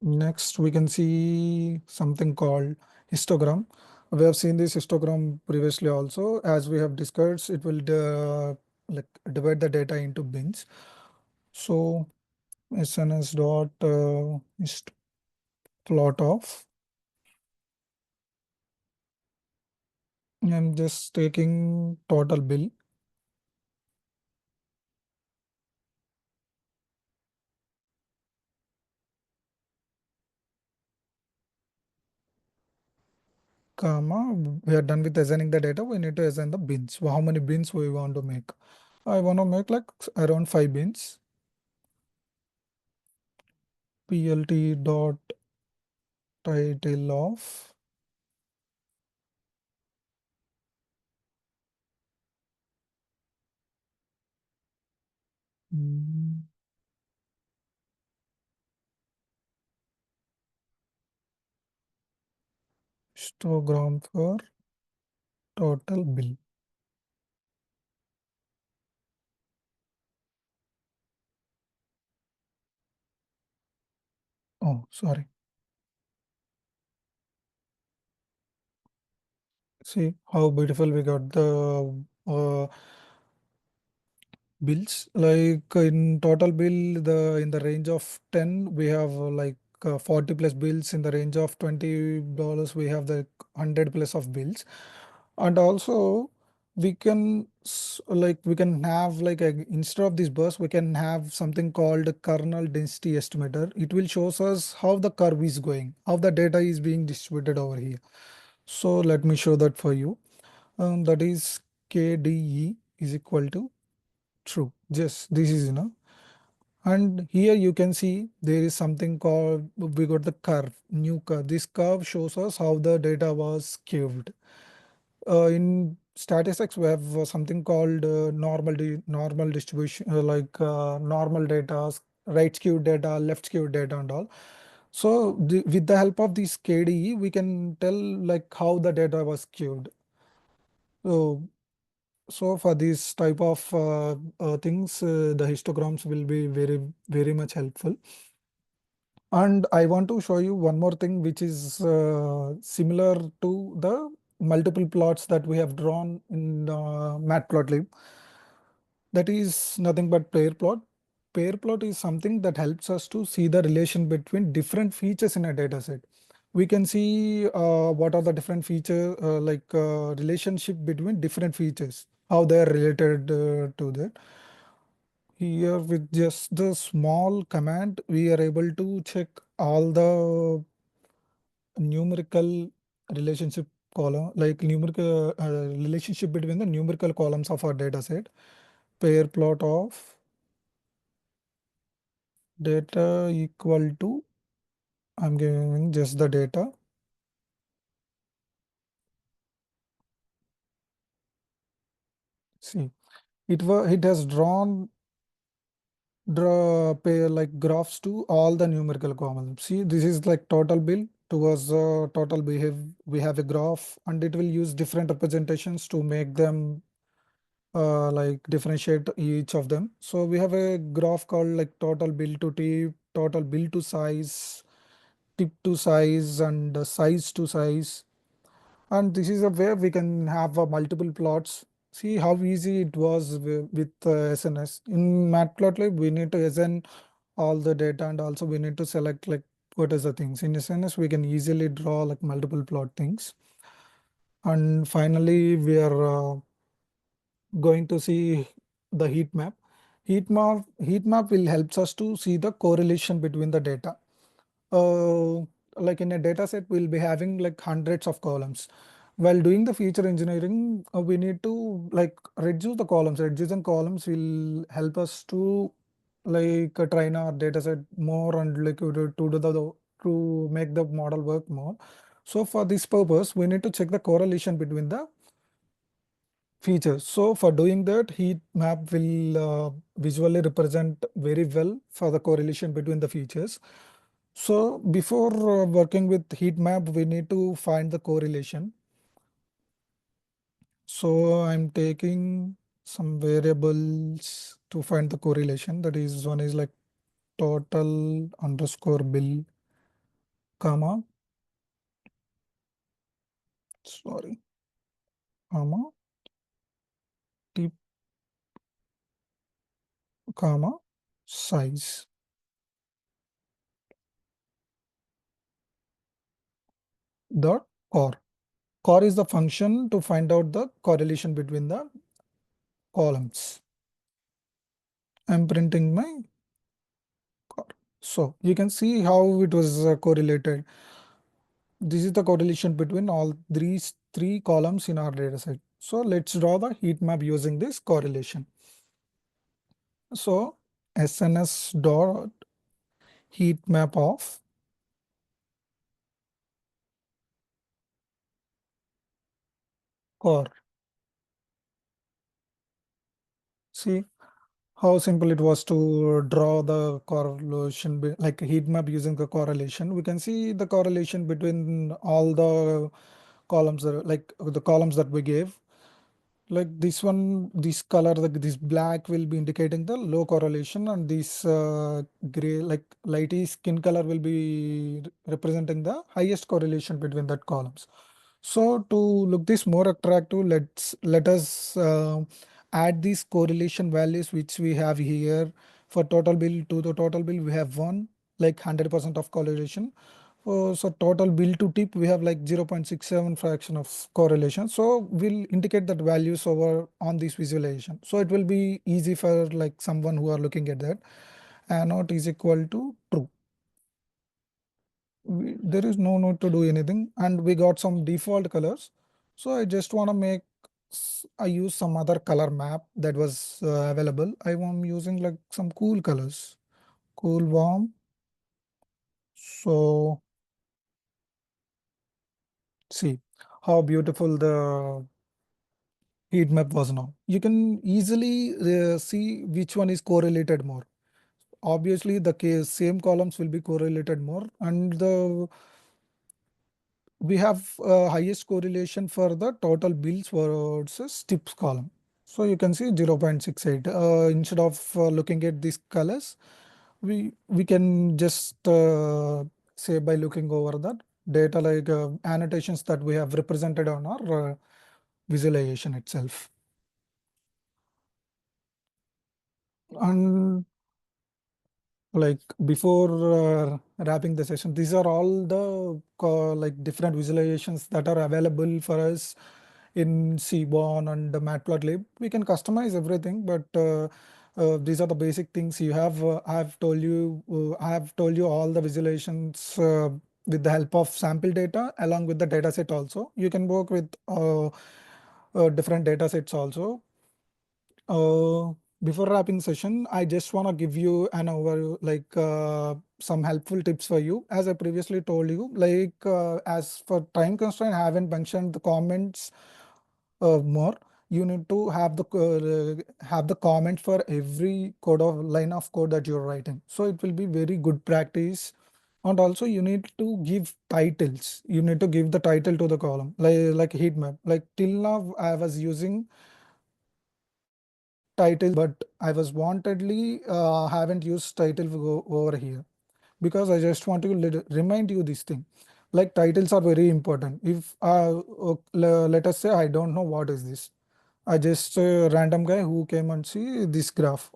Next, we can see something called histogram. We have seen this histogram previously also. As we have discussed, it will like divide the data into bins. So SNS dot hist plot of. I'm just taking total bill, comma. We are done with assigning the data. We need to assign the bins. So how many bins we want to make? I want to make like around 5 bins. PLT dot title of mm, histogram for total bill. Oh, sorry. See how beautiful we got the bills. Like in total bill, in the range of 10, we have 40 plus bills. In the range of $20, we have the 100 plus of bills. And also we can we can have like instead of this bus, we can have something called kernel density estimator. It will shows us how the curve is going, how the data is being distributed over here. So let me show that for you. That is KDE is equal to true. Just this is and here you can see there is something called, we got the curve, new curve. This curve shows us how the data was curved. In statistics, we have something called normal distribution, normal data, right skewed data, left skewed data, and all. So with the help of this KDE, we can tell like how the data was skewed. So for this type of things, the histograms will be very much helpful. And I want to show you one more thing, which is similar to the multiple plots that we have drawn in Matplotlib. That is nothing but pair plot. Pair plot is something that helps us to see the relation between different features in a data set. We can see what are the different feature relationship between different features, how they are related to that. Here with just the small command, we are able to check all the numerical relationship column, like numerical relationship between the numerical columns of our data set. Pair plot of data equal to, I'm giving just the data. See, it has drawn draw pair like graphs to all the numerical columns. See, this is like total bill. Towards the total we have a graph, and it will use different representations to make them like differentiate each of them. So we have a graph called like total bill to tip, total bill to size, tip to size, and size to size. And this is a way we can have multiple plots. See how easy it was with SNS. In Matplotlib, we need to assign all the data, and also we need to select like what is the things. In SNS, we can easily draw like multiple plot things. And finally, we are going to see the heat map. Heat map will helps us to see the correlation between the data. Uh, like in a data set, we'll be having like hundreds of columns. While doing the feature engineering, we need to like reduce the columns. Reducing columns will help us to like train our data set more and like to make the model work more. So for this purpose, we need to check the correlation between the features. So for doing that, heat map will visually represent very well for the correlation between the features. So before working with heat map, we need to find the correlation. So I'm taking some variables to find the correlation. That is, one is like total underscore bill, comma, sorry, comma, tip, comma, size. Dot core. Core is the function to find out the correlation between the columns. I'm printing my core. So you can see how it was correlated. This is the correlation between all these three columns in our data set. So let's draw the heat map using this correlation. So SNS dot heat map of core. See how simple it was to draw the correlation, like heat map using the correlation. We can see the correlation between all the columns, like the columns that we gave. Like this one, this color, like this black will be indicating the low correlation, and this gray, like lighty skin color will be representing the highest correlation between that columns. So to look this more attractive, let us add these correlation values which we have here. For total bill, to the total bill we have one, like 100% of correlation. So total bill to tip, we have like 0.67 fraction of correlation. So we'll indicate that values over on this visualization. So it will be easy for like someone who are looking at that. Not is equal to true. There is no need to do anything, and we got some default colors. So I just want to make, I use some other color map that was available. I'm using like some cool colors, cool warm. So see how beautiful the heat map was now. You can easily see which one is correlated more. Obviously, the same columns will be correlated more, and the we have highest correlation for the total bills versus tips column. So you can see 0.68. Instead of looking at these colors, we can just say by looking over that data, like annotations that we have represented on our visualization itself. And like before wrapping the session, these are all the like different visualizations that are available for us in Seaborn and the Matplotlib. We can customize everything, but these are the basic things you have. I have told you all the visualizations with the help of sample data along with the data set also. You can work with different data sets also. Uh, Before wrapping session, I just want to give you an overview, like some helpful tips for you. As I previously told you, like as for time constraint, I haven't mentioned the comments more. you need to have the comment for every line of code that you're writing. So it will be very good practice. And also you need to give titles. You need to give the title to the column, like heat map. Like till now I was using titles, but I was wantedly haven't used title over here, because I just want to remind you this thing. Like titles are very important. If let us say I don't know what is this. I just a random guy who came and see this graph.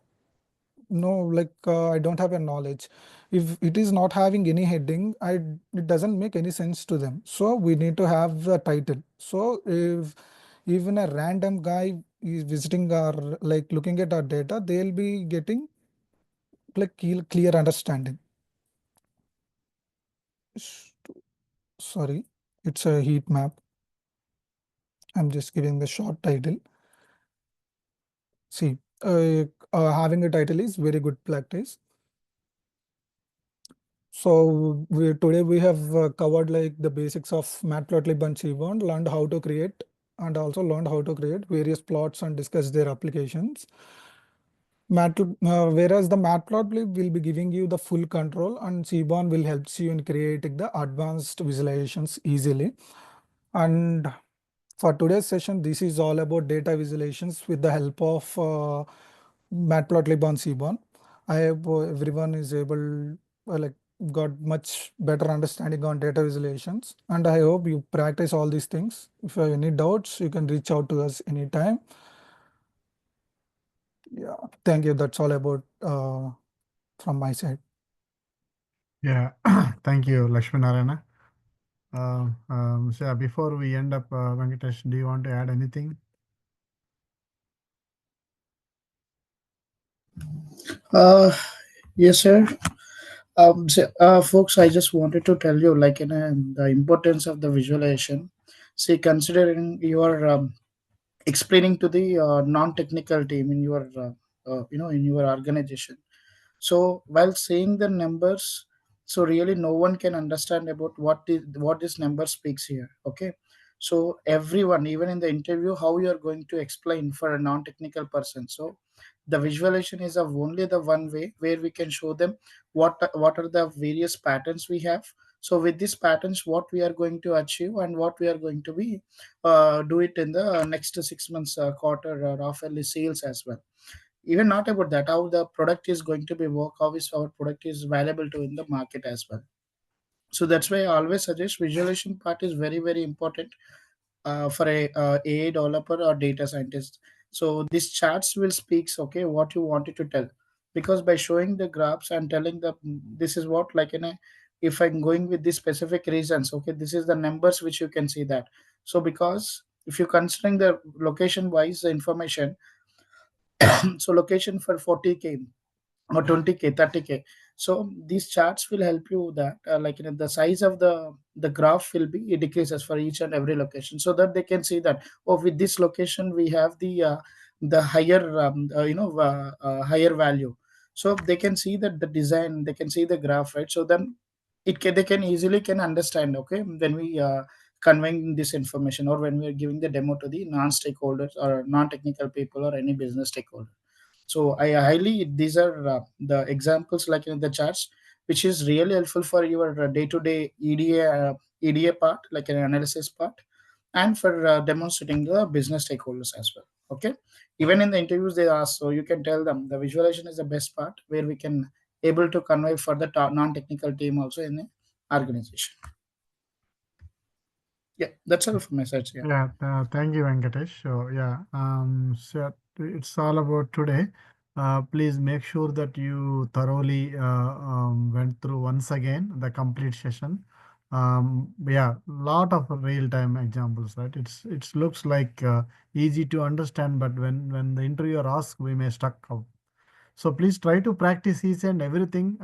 No, like I don't have a knowledge. If it is not having any heading, it doesn't make any sense to them. So we need to have the title. So if even a random guy is visiting our, like looking at our data, they'll be getting like clear understanding. S- Sorry, it's a heat map. I'm just giving the short title. See, having a title is very good practice. So today we have covered like the basics of Matplotlib and Seaborn, learned how to create and also learned how to create various plots and discuss their applications. Whereas the Matplotlib will be giving you the full control, and Seaborn will help you in creating the advanced visualizations easily. And for today's session, this is all about data visualizations with the help of Matplotlib on Seaborn. I hope everyone is able, like, got much better understanding on data visualizations, and I hope you practice all these things. If you have any doubts, you can reach out to us anytime. Yeah, thank you. That's all about from my side. Yeah, thank you, Lakshmi Narayana. So yeah, before we end up, Venkatesh, do you want to add anything? Uh, yes, sir. Folks, I just wanted to tell you, like, the importance of the visualization. See, considering your explaining to the non-technical team in your, in your organization. So while saying the numbers, so really no one can understand about what this number speaks here. Okay. So everyone, even in the interview, how you are going to explain for a non-technical person. So the visualization is of only the one way where we can show them what are the various patterns we have. So with these patterns, what we are going to achieve and what we are going to be do it in the next 6 months, quarter, or half yearly sales as well. Even not about that, how the product is going to be work, how is our product is valuable to in the market as well. So that's why I always suggest visualization part is very very important for a AI developer or data scientist. So these charts will speaks, okay, what you wanted to tell, because by showing the graphs and telling the this is what, like in a, if I'm going with these specific reasons, okay, this is the numbers which you can see that. So because if you considering the location wise information, so location for 40K or 20K, 30K, so these charts will help you that like the size of the graph will be, it decreases for each and every location, so that they can see that, oh, with this location we have the higher higher value. So they can see that the design, they can see the graph, right? So then they can easily can understand, okay, when we conveying this information, or when we are giving the demo to the non-stakeholders or non-technical people or any business stakeholder. So I highly, these are the examples like in the charts, which is really helpful for your day-to-day EDA part, like an analysis part, and for demonstrating the business stakeholders as well. Okay, even in the interviews they ask, so you can tell them the visualization is the best part where we can able to convey for the non-technical team also in the organization. Yeah, that's all from my side. Yeah. Yeah, thank you, Venkatesh. So yeah, so it's all about today. Please make sure that you thoroughly went through once again the complete session. Yeah, lot of real-time examples, right? It looks like easy to understand, but when the interviewer asks, we may stuck out. So please try to practice each and everything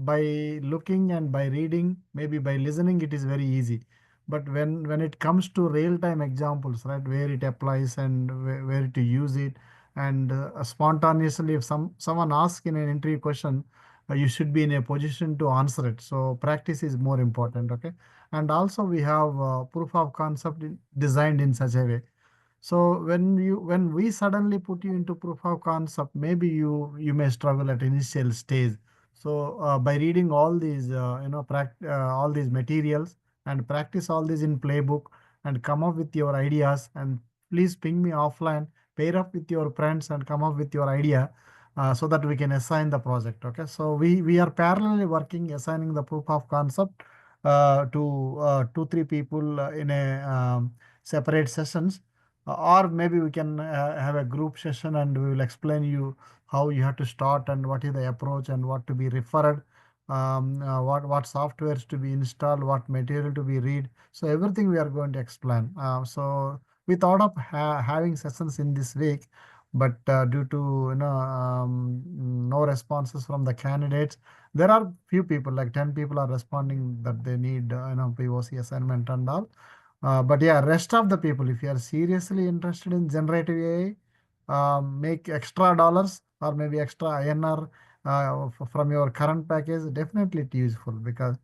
by looking and by reading, maybe by listening, it is very easy. But when it comes to real-time examples, right, where it applies and where to use it, and spontaneously, if someone asks in an interview question, you should be in a position to answer it. So practice is more important, okay? And also we have proof of concept designed in such a way. So when we suddenly put you into proof of concept, maybe you may struggle at initial stage. So by reading all these all these materials and practice all these in playbook and come up with your ideas, and please ping me offline, pair up with your friends and come up with your idea, so that we can assign the project. Okay, so we are parallelly working assigning the proof of concept to 2 3 people in a separate sessions, or maybe we can have a group session and we will explain you how you have to start and what is the approach and what to be referred, what softwares to be installed, what material to be read. So everything we are going to explain. So we thought of having sessions in this week, but due to no responses from the candidates, there are few people, like 10 people are responding that they need POC assignment and all. But yeah, rest of the people, if you are seriously interested in generative AI, make extra dollars or maybe extra INR from your current package, definitely it useful, because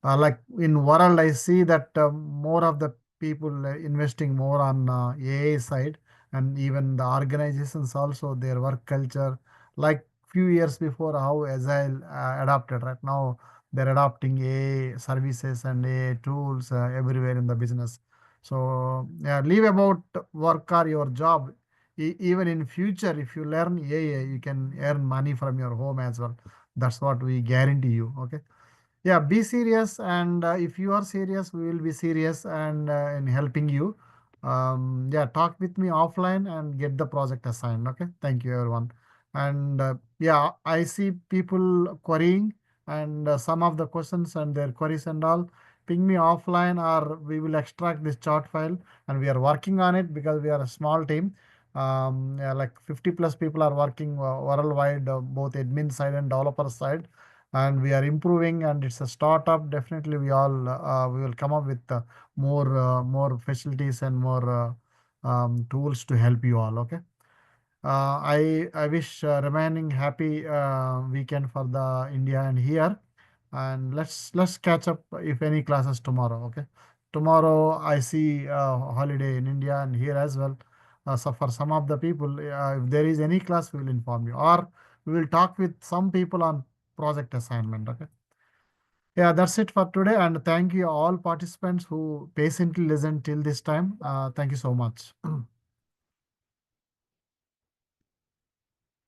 like in world, I see that more of the people investing more on AI side, and even the organizations also their work culture, like few years before how Agile adopted. Right now, they're adopting AI services and AI tools everywhere in the business. So yeah, leave about work or your job. Even in future, if you learn AI, you can earn money from your home as well. That's what we guarantee you. Okay. Yeah, be serious, and if you are serious, we will be serious and in helping you. Yeah, talk with me offline and get the project assigned. Okay, thank you everyone. And yeah, I see people querying, and some of the questions and their queries and all. Ping me offline, or we will extract this chart file, and we are working on it because we are a small team. Yeah, like 50 plus people are working worldwide, both admin side and developer side, and we are improving, and it's a startup. Definitely we will come up with more facilities and more tools to help you all. Okay. I wish remaining happy weekend for the India and here, and let's catch up if any classes tomorrow. Okay. Tomorrow I see holiday in India and here as well. So for some of the people, if there is any class, we will inform you, or we will talk with some people on project assignment. Okay. Yeah, that's it for today. And thank you all participants who patiently listened till this time. Thank you so much.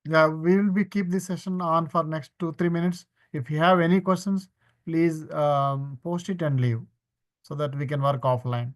Yeah, we will be keep this session on for next 2 3 minutes. If you have any questions, please post it and leave so that we can work offline.